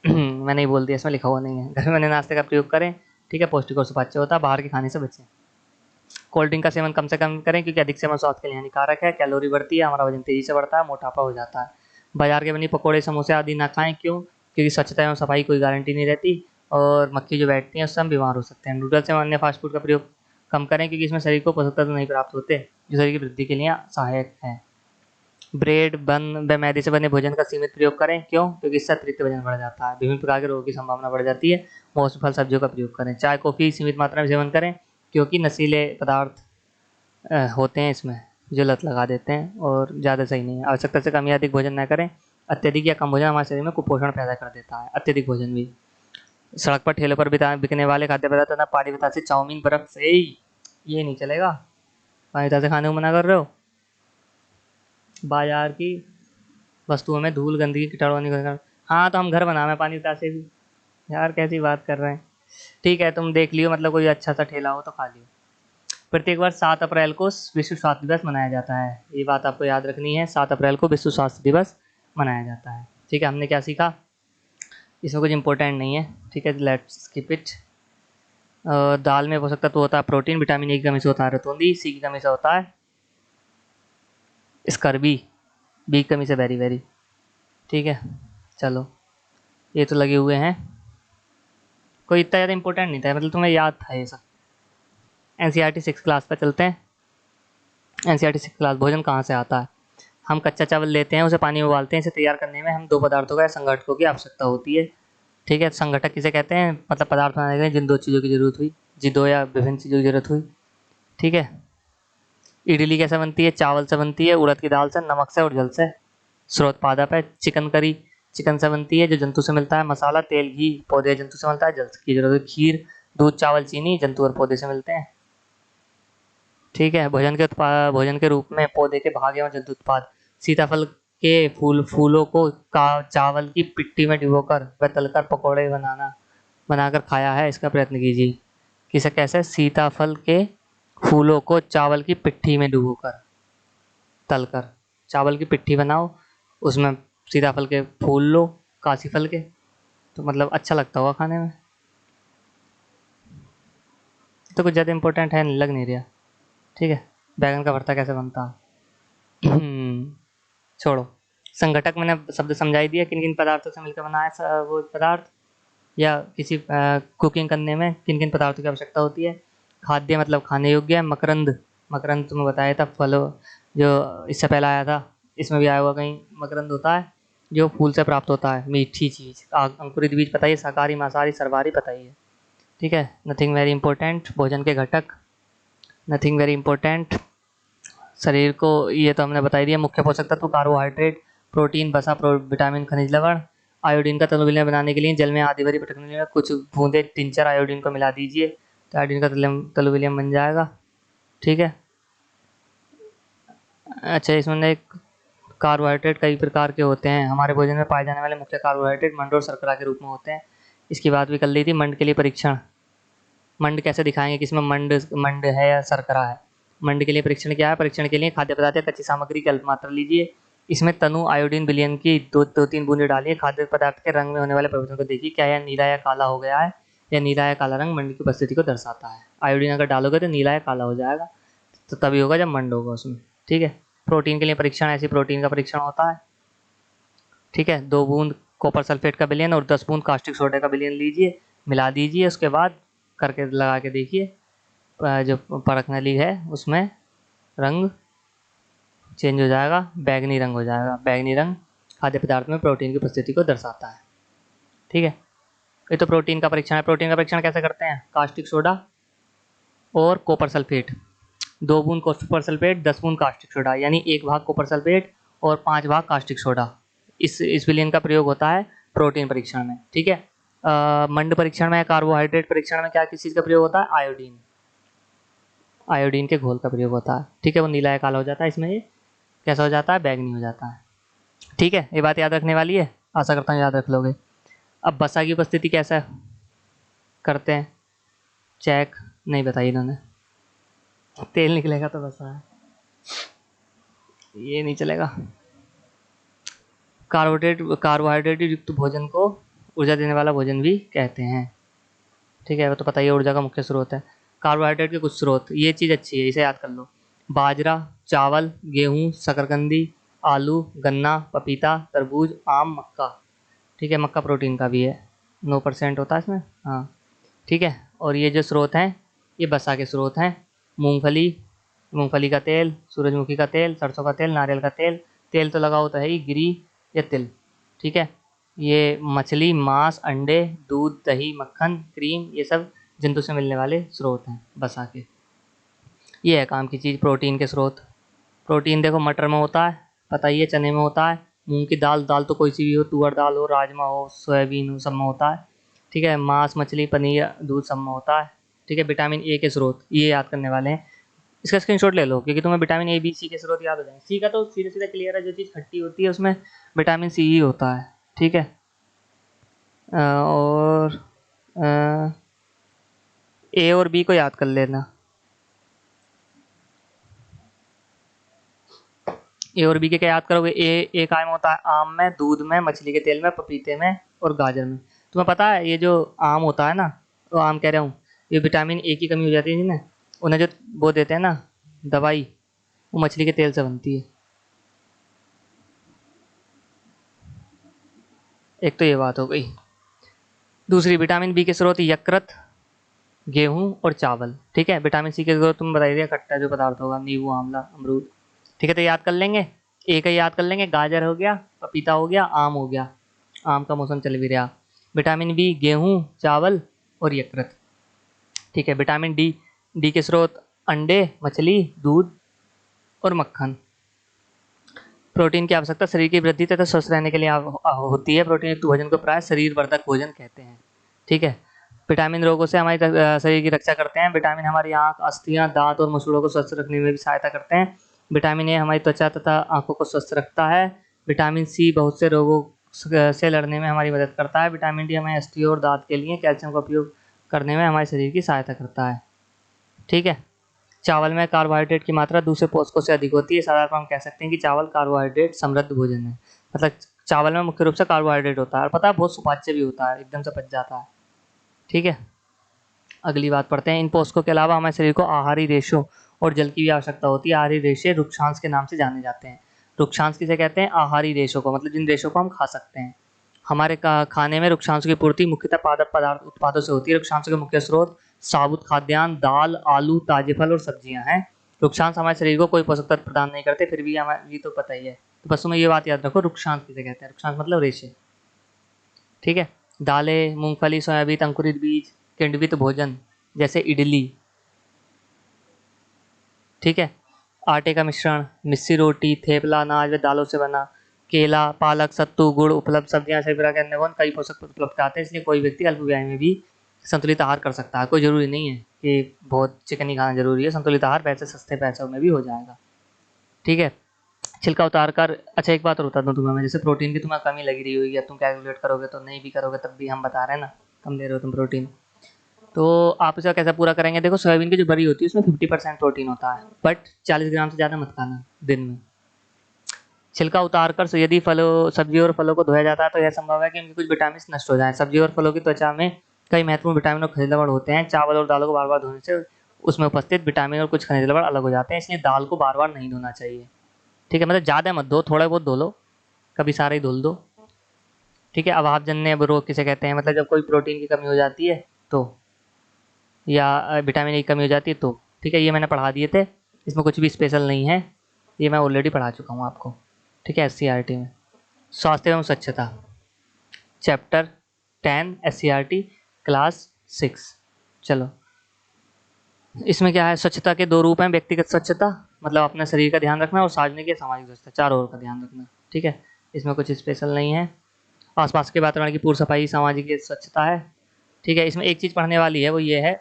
मैंने ही बोल दिया, इसमें लिखा हुआ नहीं है। घर में बने नाश्ते का प्रयोग करें, ठीक है, पौष्टिक और सुपाच्य होता है। बाहर के खाने से बचें। कोल्ड ड्रिंक का सेवन कम से कम करें क्योंकि अधिक सेवन स्वास्थ्य के लिए हानिकारक है। कैलोरी बढ़ती है, हमारा वजन तेजी से बढ़ता है, मोटापा हो जाता है। बाजार के बनी पकौड़े, समोसे आदि ना खाएं, क्यों, क्योंकि स्वच्छता एवं सफाई कोई गारंटी नहीं रहती और मक्खी जो बैठती है उससे हम बीमार हो सकते हैं। नूडल्स एवं अन्य फास्ट फूड का प्रयोग कम करें क्योंकि इसमें शरीर को पोषक तत्व नहीं प्राप्त होते जो शरीर की वृद्धि के लिए सहायक हैं। ब्रेड, बन व मैदे से बने भोजन का सीमित प्रयोग करें। क्यों? क्योंकि इससे अतिरिक्त वजन बढ़ जाता है, विभिन्न प्रकार के रोगों की संभावना बढ़ जाती है। मौसमी फल सब्जियों का प्रयोग करें। चाय कॉफ़ी सीमित मात्रा में सेवन करें क्योंकि नशीले पदार्थ होते हैं इसमें जो लत लगा देते हैं और ज़्यादा सही नहीं है। आवश्यकता से कम या अधिक भोजन न करें। अत्यधिक या कम भोजन हमारे शरीर में कुपोषण पैदा कर देता है, अत्यधिक भोजन भी। सड़क पर ठेलों पर बिकने वाले खाद्य पदार्थ तथा पानी पदार्थ से चाउमीन, बर्फ से ये नहीं चलेगा। पानी पदार्थ से खाने को मना कर रहे हो। बाजार की वस्तुओं में धूल, गंदगी, कीटाणु नहीं कर। हाँ तो हम घर बनावे पानी पदार्थ से भी। यार कैसी बात कर रहे हैं। ठीक है तुम देख लियो, मतलब कोई अच्छा सा ठेला हो तो खा लियो। प्रत्येक वर्ष 7 अप्रैल को विश्व स्वास्थ्य दिवस मनाया जाता है। ये बात आपको याद रखनी है, 7 अप्रैल को विश्व स्वास्थ्य दिवस मनाया जाता है। ठीक है, हमने क्या सीखा? इसमें कुछ इंपॉर्टेंट नहीं है। ठीक है, लेट्स स्किप इट। दाल में पोषक तत्व होता है प्रोटीन, विटामिन ए की कमी से होता है रतौंधी, सी की कमी से होता है स्कर्बी, बी की कमी से बेरी। ठीक है, चलो ये तो लगे हुए हैं, कोई इतना ज़्यादा इंपॉर्टेंट नहीं था, मतलब तुम्हें याद था ये सब। एनसीईआरटी 6 क्लास पर चलते हैं। एनसीईआरटी 6 क्लास, भोजन कहाँ से आता है? हम कच्चा चावल लेते हैं, उसे पानी में उबालते हैं। इसे तैयार करने में हम 2 पदार्थों का या संघटकों की आवश्यकता होती है। ठीक है, संघटक किसे कहते हैं? मतलब पदार्थ बनाने के लिए जिन 2 चीज़ों की जरूरत हुई, जिन 2 या विभिन्न चीज़ों की जरूरत हुई। ठीक है, इडली कैसे बनती है? चावल से बनती है, उड़द की दाल से, नमक से और जल से। स्रोत पादप है। चिकन करी चिकन से बनती है जो जंतु से मिलता है। मसाला, तेल, घी पौधे जंतु से मिलता है, जल की जरूरत है। खीर, दूध, चावल, चीनी जंतु और पौधे से मिलते हैं। ठीक है, भोजन के रूप में पौधे के भाग एवं जंतु उत्पाद। सीताफल के फूलों को चावल की पिट्ठी में डुबोकर व तलकर पकौड़े बनाकर खाया है, इसका प्रयत्न कीजिए। किसे कैसे? सीताफल के फूलों को चावल की पिट्ठी में डुबोकर तलकर चावल की पिट्ठी बनाओ, उसमें सीताफल के फूल लो, काशी फल के, तो मतलब अच्छा लगता होगा खाने में। तो कुछ ज़्यादा इंपॉर्टेंट है, लग नहीं रहा। ठीक है, बैगन का भरता कैसे बनता है? छोड़ो। संघटक मैंने शब्द समझा ही दिया, किन किन पदार्थों से मिलकर बना है वो पदार्थ, या किसी कुकिंग करने में किन किन पदार्थों की आवश्यकता होती है। खाद्य मतलब खाने योग्य है। मकरंद, मकरंद तुम्हें बताया था, फलों जो इससे पहले आया था, इसमें भी आया हुआ कहीं। मकरंद होता है जो फूल से प्राप्त होता है, मीठी चीज़। अंकुरित बीज पता ही है, शाकाहारी, मांसाहारी, सर्वाहारी पता ही है। ठीक है, नथिंग वेरी इंपॉर्टेंट। भोजन के घटक, नथिंग वेरी इंपॉर्टेंट। शरीर को ये तो हमने बता दिया। मुख्य पोषक तत्व कार्बोहाइड्रेट, प्रोटीन, वसा, विटामिन, खनिज लवण। आयोडीन का तनु विलयन बनाने के लिए जल में आधी भरी पटकने में कुछ बूंदे टिंचर आयोडीन को मिला दीजिए, तो आयोडीन का तनु विलयन बन जाएगा। ठीक है, अच्छा इसमें एक कार्बोहाइड्रेट कई प्रकार के होते हैं। हमारे भोजन में पाए जाने वाले मुख्य कार्बोहाइड्रेट मंड और शर्करा के रूप में होते हैं। इसकी बात भी कर ली थी। मंड के लिए परीक्षण, मंड कैसे दिखाएंगे कि इसमें मंड है या शर्करा है। मंड के लिए परीक्षण क्या है? परीक्षण के लिए खाद्य पदार्थ या कच्ची सामग्री की अल्प मात्रा लीजिए, इसमें तनु आयोडीन विलयन की 2-3 बूंदे डालिए। खाद्य पदार्थ के रंग में होने वाले परिवर्तन को देखिए, क्या यह नीला या काला हो गया है, या नीला या काला रंग मंड की उपस्थिति को दर्शाता है। आयोडीन अगर डालोगे तो नीला या काला हो जाएगा, तो तभी होगा जब मंड होगा उसमें। ठीक है, प्रोटीन के लिए परीक्षण, ऐसी प्रोटीन का परीक्षण होता है। ठीक है, 2 बूंद कॉपर सल्फेट का विलयन और 10 बूंद कास्टिक सोडा का विलयन लीजिए, मिला दीजिए, उसके बाद करके लगा के देखिए, जो परख नली है उसमें रंग चेंज हो जाएगा, बैगनी रंग हो जाएगा। बैगनी रंग खाद्य पदार्थ में प्रोटीन की उपस्थिति को दर्शाता है। ठीक है, ये तो प्रोटीन का परीक्षण है। प्रोटीन का परीक्षण कैसे करते हैं? कास्टिक सोडा और कॉपर सल्फेट, 2 बूंद कॉपर सल्फेट, 10 बूंद कास्टिक सोडा, यानी 1 भाग कॉपर सल्फेट और 5 भाग कास्टिक सोडा। इस विलयन का प्रयोग होता है प्रोटीन परीक्षण में। ठीक है, मंड परीक्षण में, कार्बोहाइड्रेट परीक्षण में क्या किस चीज़ का प्रयोग होता है? आयोडीन, आयोडीन के घोल का प्रयोग होता है। ठीक है, वो नीला या काला हो जाता है, इसमें ये कैसा हो जाता है? बैगनी हो जाता है। ठीक है, ये बात याद रखने वाली है, आशा करता हूँ याद रख लोगे। अब वसा की उपस्थिति कैसा करते हैं चेक? नहीं बताई इन्होंने। तेल निकलेगा तो वसा है, ये नहीं चलेगा। कार्बोहाइड्रेट युक्त भोजन को ऊर्जा देने वाला भोजन भी कहते हैं। ठीक है, वो तो पता ही है, ऊर्जा का मुख्य स्रोत है। कार्बोहाइड्रेट के कुछ स्रोत, ये चीज़ अच्छी है, इसे याद कर लो। बाजरा, चावल, गेहूँ, शकरकंदी, आलू, गन्ना, पपीता, तरबूज, आम, मक्का। ठीक है, मक्का प्रोटीन का भी है, 9% होता है इसमें। हाँ ठीक है, और ये जो स्रोत हैं ये वसा के स्रोत हैं। मूंगफली, मूंगफली का तेल, सूरजमुखी का तेल, सरसों का तेल, नारियल का तेल, तेल तो लगा होता है ही, गिरी या तिल। ठीक है, ये मछली, मांस, अंडे, दूध, दही, मक्खन, क्रीम, ये सब जंतु से मिलने वाले स्रोत हैं बसा के। ये है काम की चीज़, प्रोटीन के स्रोत। प्रोटीन देखो मटर में होता है, पता ही है, चने में होता है, मूंग की दाल, दाल तो कोई सी भी हो, तुअर दाल हो, राजमा हो, सोयाबीन हो, सब में होता है। ठीक है, मांस, मछली, पनीर, दूध, सब में होता है। ठीक है, विटामिन ए के स्रोत ये याद करने वाले हैं, इसका स्क्रीनशॉट ले लो, क्योंकि तुम्हें विटामिन ए, बी, सी के स्रोत याद हो जाएंगे। सी का तो सीधे सीधे क्लियर है, जो चीज़ खट्टी होती है उसमें विटामिन सी ही होता है। ठीक है, और ए और बी को याद कर लेना। ए और बी के क्या याद करोगे? ए काय में होता है? आम में, दूध में, मछली के तेल में, पपीते में और गाजर में। तुम्हें पता है ये जो आम होता है ना, वो आम कह रहा हूँ, ये विटामिन ए की कमी हो जाती है ना, उन्हें जो वो देते हैं ना दवाई, वो मछली के तेल से बनती है। एक तो ये बात हो गई। दूसरी, विटामिन बी के स्रोत यकृत, गेहूं और चावल। ठीक है, विटामिन सी के स्रोत तुम बता दिया, खट्टा जो पदार्थ होगा, नींबू, आंवला, अमरूद। ठीक है, तो याद कर लेंगे, ए का याद कर लेंगे, गाजर हो गया, पपीता हो गया, आम हो गया, आम का मौसम चल भी रहा। विटामिन बी गेहूं, चावल और यकृत। ठीक है, विटामिन डी, डी के स्रोत अंडे, मछली, दूध और मक्खन। प्रोटीन की आवश्यकता शरीर की वृद्धि तथा स्वस्थ रहने के लिए होती है। प्रोटीन युक्त भोजन को प्राय शरीर वर्धक भोजन कहते हैं। ठीक है, विटामिन रोगों से हमारी शरीर की रक्षा करते हैं। विटामिन हमारी आंख, अस्थियां, दांत और मसूड़ों को स्वस्थ रखने में भी सहायता करते हैं। विटामिन ए हमारी त्वचा तथा आंखों को स्वस्थ रखता है। विटामिन सी बहुत से रोगों से लड़ने में हमारी मदद करता है। विटामिन डी हमें अस्थियों और दांत के लिए कैल्शियम का उपयोग करने में हमारे शरीर की सहायता करता है। ठीक है, चावल में कार्बोहाइड्रेट की मात्रा दूसरे पोषकों से अधिक होती है। साधारण हम कह सकते हैं कि चावल कार्बोहाइड्रेट समृद्ध भोजन है। मतलब चावल में मुख्य रूप से कार्बोहाइड्रेट होता है, और पता है बहुत सुपाच्य भी होता है, एकदम से पच जाता है। ठीक है, अगली बात पढ़ते हैं। इन पोषकों के अलावा हमारे शरीर को आहारी रेशों और जल की भी आवश्यकता होती है। आहारी रेशे रुक्षांश के नाम से जाने जाते हैं। रुक्षांश किसे कहते हैं? आहारी रेशों को, मतलब जिन रेशों को हम खा सकते हैं। हमारे खाने में रुक्षांशों की पूर्ति मुख्यतः पादप पदार्थ उत्पादों से होती है। रुक्षांशों के मुख्य स्रोत साबुत खाद्यान्न, दाल, आलू, ताजे फल और सब्जियां हैं। रुक्षांश हमारे शरीर को कोई पोषक तत्व प्रदान नहीं करते, फिर भी हमें ये तो पता ही है। तो बस तुम्हें ये बात याद रखो, रुक्षांश किसे कहते हैं? रुक्षांश मतलब रेशे। ठीक है, दालें, मूंगफली, सोयाबीन, अंकुरित बीज, किण्वित भोजन जैसे इडली। ठीक है, आटे का मिश्रण, मिस्सी रोटी, थेपला, अनाज व दालों से बना, केला, पालक, सत्तू, गुड़ उपलब्ध सब्जियां, सभी प्रकार के अन्य भोजन कई पोषक तत्व उपलब्ध कराते हैं। इसलिए कोई व्यक्ति अल्प व्याय में भी संतुलित आहार कर सकता है। कोई जरूरी नहीं है कि बहुत चिकन ही खाना जरूरी है। संतुलित आहार पैसे सस्ते पैसों में भी हो जाएगा। ठीक है, छिलका उतार कर, अच्छा एक बात और बता दूं तुम्हें मैं, जैसे प्रोटीन की तुम्हें कमी लगी रही होगी या तुम कैलकुलेट करोगे तो नहीं भी करोगे तब भी हम बता रहे हैं ना, कम दे रहे हो तुम प्रोटीन, तो आप इसे कैसे पूरा करेंगे? देखो, सोयाबीन की जो बरी होती है उसमें 50% प्रोटीन होता है, बट 40 ग्राम से ज़्यादा मत खाना दिन में। छिलका उतार कर यदि फलों, सब्जियों और फलों को धोया जाता है तो यह संभव है कि उनके कुछ विटामिन नष्ट हो जाएं। सब्जियों और फलों की त्वचा में कई महत्वपूर्ण विटामिन और खनिज लवण होते हैं। चावल और दालों को बार बार धोने से उसमें उपस्थित विटामिन और कुछ खनिज लवण अलग हो जाते हैं, इसलिए दाल को बार बार नहीं धोना चाहिए। ठीक है, मतलब ज़्यादा मत धो, थोड़ा बहुत धो लो, कभी सारा ही धुल दो। ठीक है, अभावजन्य रोग किसे कहते हैं? मतलब जब कोई प्रोटीन की कमी हो जाती है तो, या विटामिन ए की कमी हो जाती है तो। ठीक है, ये मैंने पढ़ा दिए थे, इसमें कुछ भी स्पेशल नहीं है, ये मैं ऑलरेडी पढ़ा चुका हूँ आपको। ठीक है, एससीईआरटी में। स्वास्थ्य एवं स्वच्छता, चैप्टर 10 एससीईआरटी क्लास 6। चलो, इसमें क्या है? स्वच्छता के दो रूप हैं, व्यक्तिगत स्वच्छता मतलब अपने शरीर का ध्यान रखना, और सार्वजनिक या सामाजिक स्वच्छता, चारों ओर का ध्यान रखना। ठीक है, इसमें कुछ स्पेशल नहीं है। आसपास के वातावरण की पूर्ण सफाई सामाजिक स्वच्छता है। ठीक है, इसमें एक चीज़ पढ़ने वाली है, वो ये है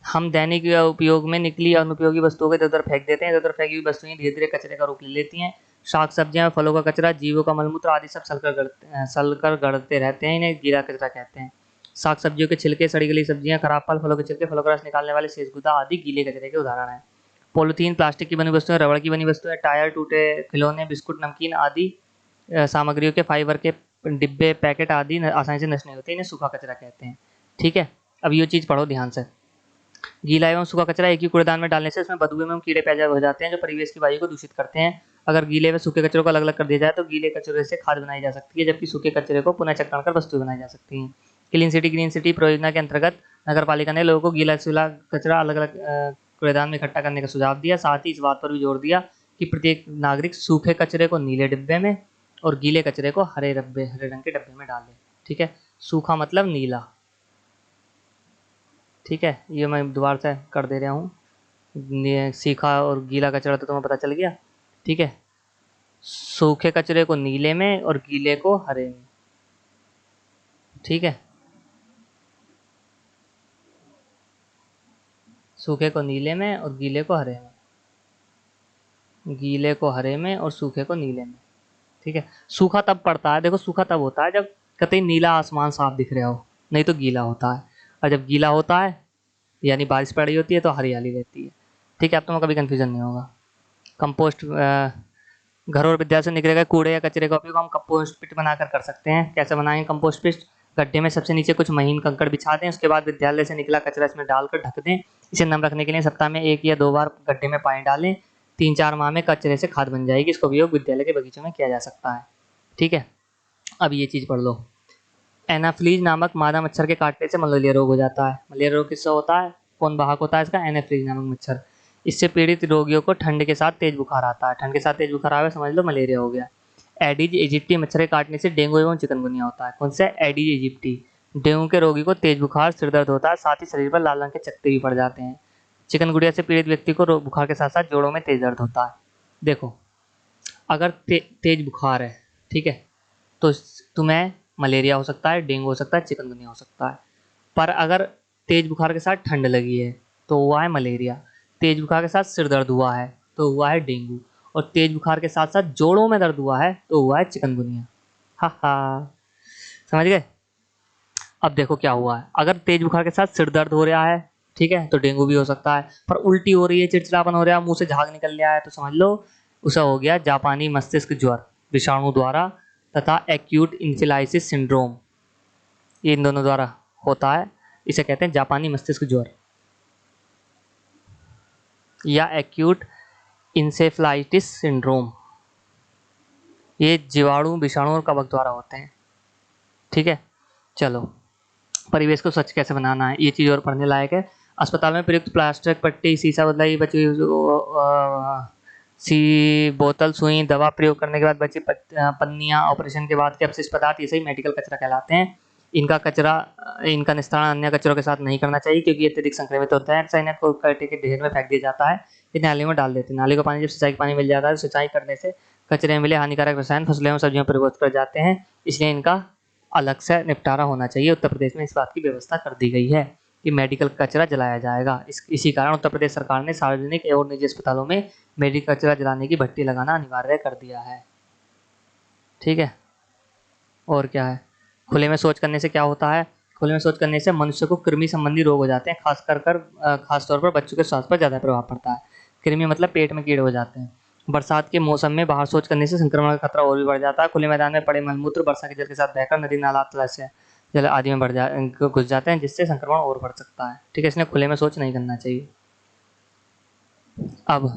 हम दैनिक उपयोग में निकली अनुपयोगी वस्तुओं को इधर उधर फेंक देते हैं। इधर उधर फेंकी हुई वस्तुएं धीरे धीरे कचरे का रूप ले लेती हैं। शाक सब्जियां, फलों का कचरा, जीवों का मलमूत्र आदि सब सलकर गड़ते रहते हैं, इन्हें गीला कचरा कहते हैं। साग सब्जियों के छिलके, सड़ी गली सब्जियां, खराब फल, फलों के छिलके, फलों का रस निकालने वाले शेष गुदा आदि गीले कचरे के उदाहरण हैं। पॉलीथीन, प्लास्टिक की बनी वस्तुएं, रबड़ की बनी वस्तुएं, टायर, टूटे खिलौने, बिस्कुट, नमकीन आदि सामग्रियों के फाइबर के डिब्बे, पैकेट आदि आसानी से नष्ट नहीं होते, इन्हें सूखा कचरा कहते हैं। ठीक है, अब ये चीज़ पढ़ो ध्यान से। गीला एवं सूखा कचरा एक ही कूड़ेदान में डालने से इसमें बदबू एवं कीड़े पैदा हो जाते हैं, जो परिवेश की वायु को दूषित करते हैं। अगर गीले व सूखे कचरों को अलग अलग कर दिया जाए तो गीले कचरे से खाद बनाई जा सकती है, जबकि सूखे कचरे को पुनः चक्रण कर वस्तु बनाई जा सकती है। क्लीन सिटी ग्रीन सिटी परियोजना के अंतर्गत नगर पालिका ने लोगों को गीला सूखा कचरा अलग अलग कूड़ेदान में इकट्ठा करने का सुझाव दिया। साथ ही इस बात पर भी जोर दिया कि प्रत्येक नागरिक सूखे कचरे को नीले डिब्बे में और गीले कचरे को हरे रंग के डब्बे में डाले। ठीक है, सूखा मतलब नीला। ठीक है, ये मैं दोबारा से कर दे रहा हूँ। सीखा और गीला कचरा तो तुम्हें पता चल गया। ठीक है, सूखे कचरे को नीले में और गीले को हरे में। ठीक है, सूखे को नीले में और गीले को हरे में, गीले को हरे में और सूखे को नीले में। ठीक है, सूखा तब पड़ता है, देखो सूखा तब होता है जब कतई नीला आसमान साफ दिख रहा हो, नहीं तो गीला होता है। और जब गीला होता है यानी बारिश पड़ रही होती है तो हरियाली रहती है। ठीक है, अब तुम्हें कभी कन्फ्यूजन नहीं होगा। कंपोस्ट घर और विद्यालय से निकले गए कूड़े या कचरे का उपयोग हम कंपोस्ट पिट बनाकर कर सकते हैं। कैसे बनाएंगे कंपोस्ट पिट? गड्ढे में सबसे नीचे कुछ महीन कंकड़ बिछा दें, उसके बाद विद्यालय से निकला कचरा इसमें डालकर ढक दें। इसे नम रखने के लिए सप्ताह में 1 या 2 बार गड्ढे में पानी डालें। 3-4 माह में कचरे से खाद बन जाएगी। इसका उपयोग विद्यालय के बगीचों में किया जा सकता है। ठीक है, अब ये चीज़ पढ़ लो। एनाफ्लीज नामक मादा मच्छर के काटने से मलेरिया रोग हो जाता है। मलेरिया रोग किससे होता है? कौन वाहक होता है इसका? एनाफ्लीज नामक मच्छर। इससे पीड़ित रोगियों को ठंड के साथ तेज बुखार आता है। ठंड के साथ तेज बुखार आवे समझ लो मलेरिया हो गया। एडिज इजिप्टी मच्छर के काटने से डेंगू एवं चिकनगुनिया होता है। कौन सा? एडिज इजिप्टी। डेंगू के रोगी को तेज बुखार, सिर दर्द होता है, साथ ही शरीर पर लाल रंग के चकत्ते भी पड़ जाते हैं। चिकनगुनिया से पीड़ित व्यक्ति को बुखार के साथ साथ जोड़ों में तेज दर्द होता है। देखो, अगर तेज बुखार है, ठीक है, तो तुम्हें मलेरिया हो सकता है, डेंगू हो सकता है, चिकनगुनिया हो सकता है। पर अगर तेज बुखार के साथ ठंड लगी है तो हुआ है मलेरिया। तेज बुखार के साथ सिर दर्द हुआ है तो हुआ है डेंगू। और तेज बुखार के साथ साथ जोड़ों में दर्द हुआ है तो हुआ है चिकनगुनिया। हा हा, समझ गए? अब देखो क्या हुआ है। अगर तेज बुखार के साथ सिर दर्द हो रहा है, ठीक है, तो डेंगू भी हो सकता है। पर उल्टी हो रही है, चिड़चिड़ापन हो रहा है, मुंह से झाग निकल रहा है, तो समझ लो उसे हो गया जापानी मस्तिष्क ज्वर विषाणु द्वारा तथा एक्यूट इंफिलाइसिस सिंड्रोम। ये इन दोनों द्वारा होता है। इसे कहते हैं जापानी मस्तिष्क ज्वर या एक्यूट इंसेफ्लाइटिस सिंड्रोम। ये जीवाणु, विषाणु और कवक द्वारा होते हैं। ठीक है, चलो, परिवेश को स्वच्छ कैसे बनाना है, ये चीज़ और पढ़ने लायक है। अस्पताल में प्रयुक्त प्लास्टिक पट्टी, शीशा बदलाई, बची सी बोतल, सुई, दवा प्रयोग करने के बाद बची पन्नियाँ, ऑपरेशन के बाद के अपशिष्ट पदार्थ, ये सही मेडिकल कचरा कहलाते हैं। इनका निस्तारण अन्य कचरों के साथ नहीं करना चाहिए क्योंकि ये अत्यधिक संक्रमित होता है। रसायन को कचरे के ढेर में फेंक दिया जाता है। ये नाली में डाल देते हैं। नाली का पानी जब सिंचाई का पानी मिल जाता है तो सिंचाई करने से कचरे में मिले हानिकारक रसायन फसलों एवं सब्जियों पर प्रभावित कर जाते हैं, इसलिए इनका अलग से निपटारा होना चाहिए। उत्तर प्रदेश में इस बात की व्यवस्था कर दी गई है कि मेडिकल कचरा जलाया जाएगा। इसी कारण उत्तर प्रदेश सरकार ने सार्वजनिक एवं निजी अस्पतालों में मेडिकल कचरा जलाने की भट्टी लगाना अनिवार्य कर दिया है। ठीक है, और क्या है? खुले में शौच करने से क्या होता है? खुले में शौच करने से मनुष्य को कृमि संबंधी रोग हो जाते हैं, खास तौर पर बच्चों के स्वास्थ्य पर ज़्यादा प्रभाव पड़ता है। कृमि मतलब पेट में कीड़े हो जाते हैं। बरसात के मौसम में बाहर शौच करने से संक्रमण का खतरा और भी बढ़ जाता है। खुले मैदान में पड़े मलमूत्र वर्षा के जल के साथ बहकर नदी नाला तलाशय जल आदि में घुस जाते हैं, जिससे संक्रमण और बढ़ सकता है। ठीक है, इसलिए खुले में शौच नहीं करना चाहिए। अब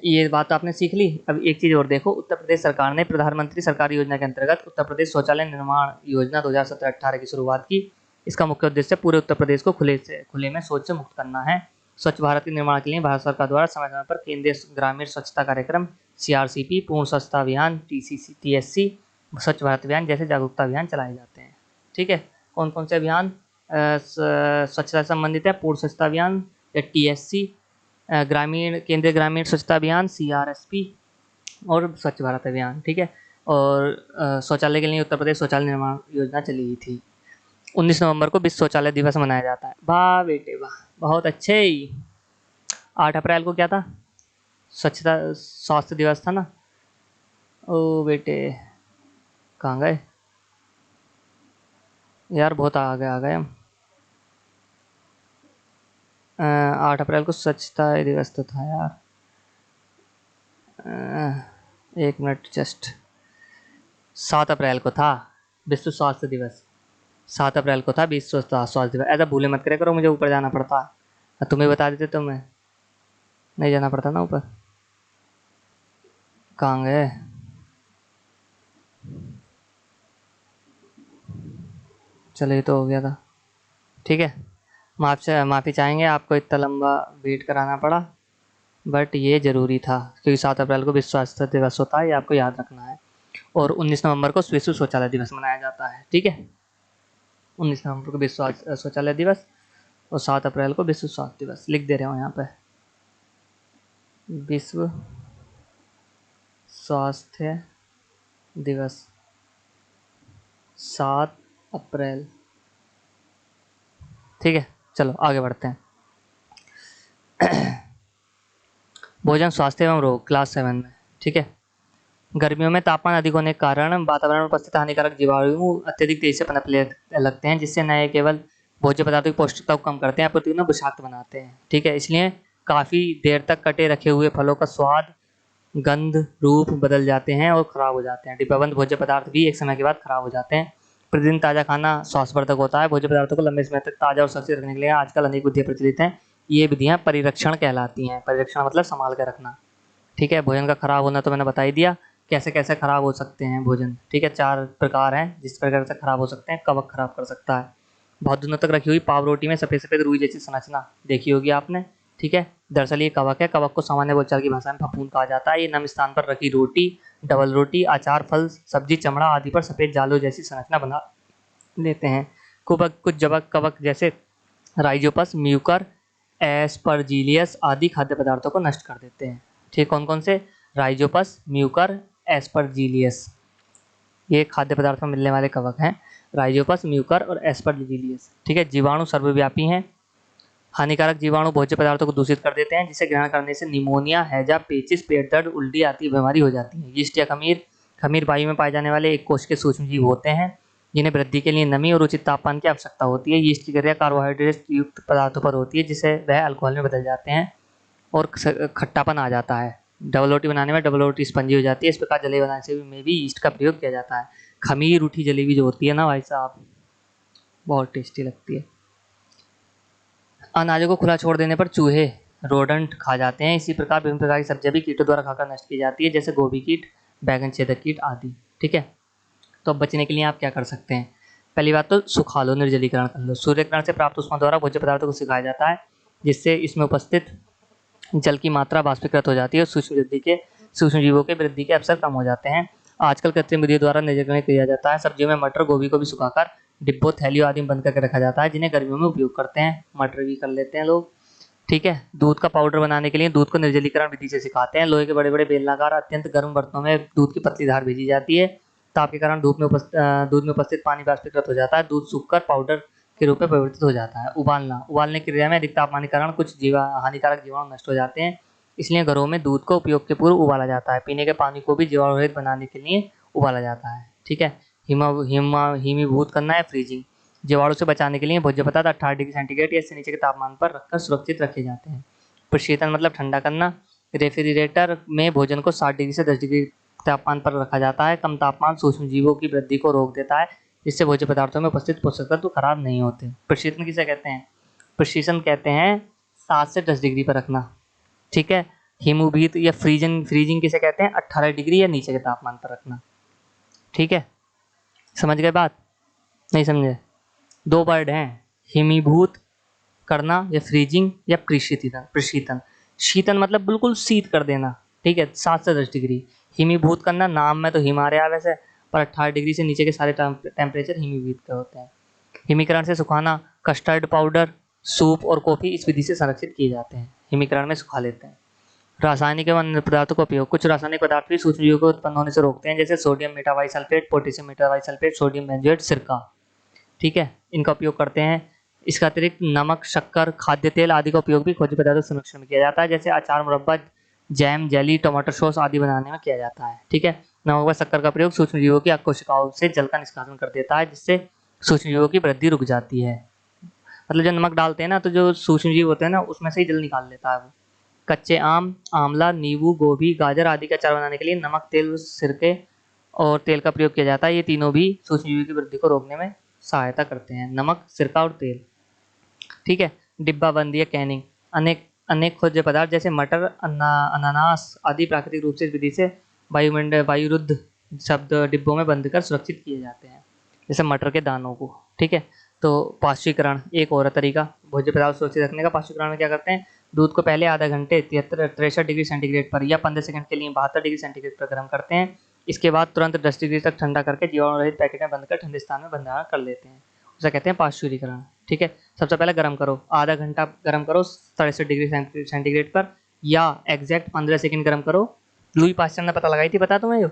ये बात आपने सीख ली। अब एक चीज़ और देखो, उत्तर प्रदेश सरकार ने प्रधानमंत्री सरकारी योजना के अंतर्गत उत्तर प्रदेश शौचालय निर्माण योजना 2017-18 की शुरुआत की। इसका मुख्य उद्देश्य पूरे उत्तर प्रदेश को खुले में शौच से मुक्त करना है। स्वच्छ भारत के निर्माण के लिए भारत सरकार द्वारा समय समय पर केंद्रीय ग्रामीण स्वच्छता कार्यक्रम CRCP, पूर्ण स्वच्छता अभियान TSC, स्वच्छ भारत अभियान जैसे जागरूकता अभियान चलाए जाते हैं। ठीक है, कौन कौन से अभियान स्वच्छता से संबंधित है? पूर्ण स्वच्छता अभियान या TSC, केंद्रीय ग्रामीण स्वच्छता अभियान CRSP और स्वच्छ भारत अभियान। ठीक है, और शौचालय के लिए उत्तर प्रदेश शौचालय निर्माण योजना चली हुई थी। 19 नवंबर को विश्व शौचालय दिवस मनाया जाता है। वाह बेटे वाह, बहुत अच्छे। 8 अप्रैल को क्या था? स्वच्छता स्वास्थ्य दिवस था ना। ओ बेटे, कहाँ गए यार? बहुत आ गए हम। 8 अप्रैल को स्वच्छता दिवस तो था यार। 1 मिनट, जस्ट 7 अप्रैल को था विश्व स्वास्थ्य दिवस। 7 अप्रैल को था विश्व स्वास्थ्य दिवस। ऐसा भूले मत करे करो, मुझे ऊपर जाना पड़ता है। तुम्हें बता देते तो मैं नहीं जाना पड़ता ना ऊपर। कहाँ गए? चलो, ये तो हो गया था। ठीक है, माफ़ी चाहेंगे, आपको इतना लंबा वेट कराना पड़ा, बट ये ज़रूरी था क्योंकि 7 अप्रैल को विश्व स्वास्थ्य दिवस होता है, ये आपको याद रखना है। और 19 नवंबर को विश्व शौचालय दिवस मनाया जाता है। ठीक है, 19 नवंबर को विश्व शौचालय दिवस और 7 अप्रैल को विश्व स्वास्थ्य दिवस लिख दे रहे हो यहाँ पे, विश्व स्वास्थ्य दिवस 7 अप्रैल। ठीक है, चलो आगे बढ़ते हैं। भोजन, स्वास्थ्य एवं रोग, क्लास 7 में। ठीक है, गर्मियों में तापमान अधिक होने के कारण वातावरण में उपस्थित हानिकारक जीवाणु अत्यधिक तेजी से पनपने लगते हैं, जिससे न केवल भोज्य पदार्थों की पौष्टिकता को कम करते हैं अपितु उन्हें विषाक्त बनाते हैं। ठीक है, इसलिए काफ़ी देर तक कटे रखे हुए फलों का स्वाद, गंध, रूप बदल जाते हैं और खराब हो जाते हैं। डिब्बाबंद भोज्य पदार्थ भी एक समय के बाद खराब हो जाते हैं। प्रतिदिन ताज़ा खाना स्वास्थ्यवर्धक होता है। भोज्य पदार्थों को लंबे समय तक ताज़ा और सुरक्षित रखने के लिए आजकल अनेक विधियाँ प्रचलित हैं। ये विधियाँ परिरक्षण कहलाती हैं। परिरक्षण मतलब संभाल कर रखना। ठीक है, भोजन का खराब होना तो मैंने बता ही दिया, कैसे कैसे खराब हो सकते हैं भोजन। ठीक है, 4 प्रकार हैं जिस प्रकार से खराब हो सकते हैं। कवक खराब कर सकता है। बहुत दिनों तक रखी हुई पाव रोटी में सफ़ेद सफ़ेद रुई जैसी संरचना देखी होगी आपने। ठीक है, दरअसल ये कवक है। कवक को सामान्य बोलचाल की भाषा में फफूंद कहा जाता है। ये नम स्थान पर रखी रोटी, डबल रोटी, अचार, फल, सब्जी, चमड़ा आदि पर सफ़ेद जालों जैसी संरचना बना लेते हैं। कुछ जबक कवक जैसे राइजोपस, म्यूकर, एस्परजिलियस आदि खाद्य पदार्थों को नष्ट कर देते हैं। ठीक, कौन कौन से? राइजोपस, म्यूकर, एस्परजिलियस, ये खाद्य पदार्थ में मिलने वाले कवक हैं। राइजोपस, म्यूकर और एस्परजिलियस। ठीक है, जीवाणु सर्वव्यापी हैं। हानिकारक जीवाणु भोज्य पदार्थों को दूषित कर देते हैं, जिसे ग्रहण करने से निमोनिया, हैजा, पेचिस, पेट दर्द, उल्टी आदि बीमारी हो जाती है। यीस्ट या खमीर वायु में पाए जाने वाले एक कोश के सूक्ष्म जीव होते हैं, जिन्हें वृद्धि के लिए नमी और उचित तापमान की आवश्यकता होती है। यीस्ट की क्रिया कार्बोहाइड्रेट युक्त पदार्थों पर होती है, जिससे वह अल्कोहल में बदल जाते हैं और खट्टापन आ जाता है। डबल रोटी बनाने में डबल रोटी स्पंजी हो जाती है। इस प्रकार जलेबी बनाने से में भी यीस्ट का प्रयोग किया जाता है। खमीर उठी जलेबी जो होती है ना भाई साहब, बहुत टेस्टी लगती है। अनाजों को खुला छोड़ देने पर चूहे, रोडेंट खा जाते हैं। इसी प्रकार विभिन्न प्रकार की सब्जियां भी कीटों द्वारा खाकर नष्ट की जाती है, जैसे गोभी कीट, बैगन छेदक कीट आदि। ठीक है, तो अब बचने के लिए आप क्या कर सकते हैं? पहली बात तो सुखा लो, निर्जलीकरण कर लो। सूर्यकिरण से प्राप्त ऊष्मा द्वारा भोज्य पदार्थों को सुखाया जाता है, जिससे इसमें उपस्थित जल की मात्रा बाष्पीकृत हो जाती है और सूक्ष्म जीवों के वृद्धि के अवसर कम हो जाते हैं। आजकल कृत्रिम विधियों द्वारा निर्जलीकरण किया जाता है। सब्जियों में मटर, गोभी को भी सुखाकर डिब्बों, थैलियों आदि में बंद करके रखा जाता है, जिन्हें गर्मियों में उपयोग करते हैं। मटर भी कर लेते हैं लोग। ठीक है, दूध का पाउडर बनाने के लिए दूध को निर्जलीकरण विधि से सिखाते हैं। लोहे के बड़े बड़े बेलनाकार अत्यंत गर्म बर्तनों में दूध की पतली धार भेजी जाती है। ताप के कारण दूध में उपस्थित पानी बाष्पीकृत हो जाता है। दूध सूखकर पाउडर के रूप में परिवर्तित हो जाता है। उबालने की क्रिया में अधिक तापमान के कारण कुछ हानिकारक जीवाणु नष्ट हो जाते हैं। इसलिए घरों में दूध को उपयोग के पूर्व उबाला जाता है। पीने के पानी को भी जीवाणु रहित बनाने के लिए उबाला जाता है। ठीक है, हिमीभूत करना है, फ्रीजिंग। जीवाणु से बचाने के लिए भोज्य पदार्थ 18 डिग्री सेंटीग्रेड या इससे नीचे के तापमान पर रखकर सुरक्षित रखे जाते हैं। प्रशीतन मतलब ठंडा करना। रेफ्रिजरेटर में भोजन को 60 डिग्री से 10 डिग्री तापमान पर रखा जाता है। कम तापमान सूक्ष्म जीवों की वृद्धि को रोक देता है, जिससे भोज्य पदार्थों में उपस्थित पोषक तत्व खराब नहीं होते। प्रशीतन किसे कहते हैं? प्रशीतन कहते हैं 7 से 10 डिग्री पर रखना। ठीक है, हिमोभीत या फ्रीजिंग किसे कहते हैं? 18 डिग्री या नीचे के तापमान पर रखना। ठीक है, समझ गए बात? नहीं समझे? 2 वर्ड हैं, हिमीभूत करना या फ्रीजिंग या प्रशीतन। शीतन मतलब बिल्कुल शीत कर देना। ठीक है, 7 से 10 डिग्री। हिमीभूत करना, नाम में तो हिमालय वैसे, पर 18 डिग्री से नीचे के सारे टेम्परेचर हिमीभूत के होते हैं। हिमीकरण से सुखाना, कस्टर्ड पाउडर, सूप और कॉफ़ी इस विधि से संरक्षित किए जाते हैं। हिमीकरण में सुखा लेते हैं। रासायनिक एवं अन्य पदार्थों का उपयोग। कुछ रासायनिक पदार्थ भी सूक्ष्म जीवों को उत्पन्न होने से रोकते हैं, जैसे sodium metabisulphite, potassium metabisulphite, sodium benzoate, सिरका। ठीक है, इनका उपयोग करते हैं। इसका अतिरिक्त नमक, शक्कर, खाद्य तेल आदि का उपयोग भी भोज्य पदार्थों के संरक्षण में किया जाता है, जैसे अचार, मुरब्बा, जैम, जेली, टमाटर सॉस आदि बनाने में किया जाता है। ठीक है, नमक व शक्कर का प्रयोग सूक्ष्म जीवों की कोशिकाओं से जल का निष्कासन कर देता है, जिससे सूक्ष्म जीवों की वृद्धि रुक जाती है। मतलब जब नमक डालते हैं ना, तो जो सूक्ष्म जीव होते हैं ना, उसमें से ही जल निकाल लेता है वो। कच्चे आम, आंवला, नींबू, गोभी, गाजर आदि का अचार बनाने के लिए नमक, तेल, सिरके और तेल का प्रयोग किया जाता है। ये तीनों भी सूक्ष्म जीवों की वृद्धि को रोकने में सहायता करते हैं, नमक, सिरका और तेल। ठीक है, डिब्बाबंदी या कैनिंग। अनेक भोज्य पदार्थ जैसे मटर, अनानास आदि प्राकृतिक रूप से इस विधि से वायुरुद्ध शब्द डिब्बों में बंद कर सुरक्षित किए जाते हैं, जैसे मटर के दानों को। ठीक है, तो पाश्चुरीकरण एक और तरीका भोज्य पदार्थ सुरक्षित रखने का। पाश्चुरीकरण में क्या करते हैं, दूध को पहले आधा घंटे 63 डिग्री सेंटीग्रेड पर या 15 सेकंड के लिए 72 डिग्री सेंटीग्रेड पर गर्म करते हैं। इसके बाद तुरंत 10 डिग्री तक ठंडा करके जीवाणु रहित पैकेट में बंद कर ठंडे स्थान में भंडारण कर देते हैं। उसे कहते हैं पाश्चुरीकरण। ठीक है, सबसे पहले गर्म करो, आधा घंटा गर्म करो 67 डिग्री सेंटीग्रेड पर, या एग्जैक्ट 15 सेकंड गर्म करो। लुई पाश्चर ने पता लगाई थी, बता तुम्हें, जो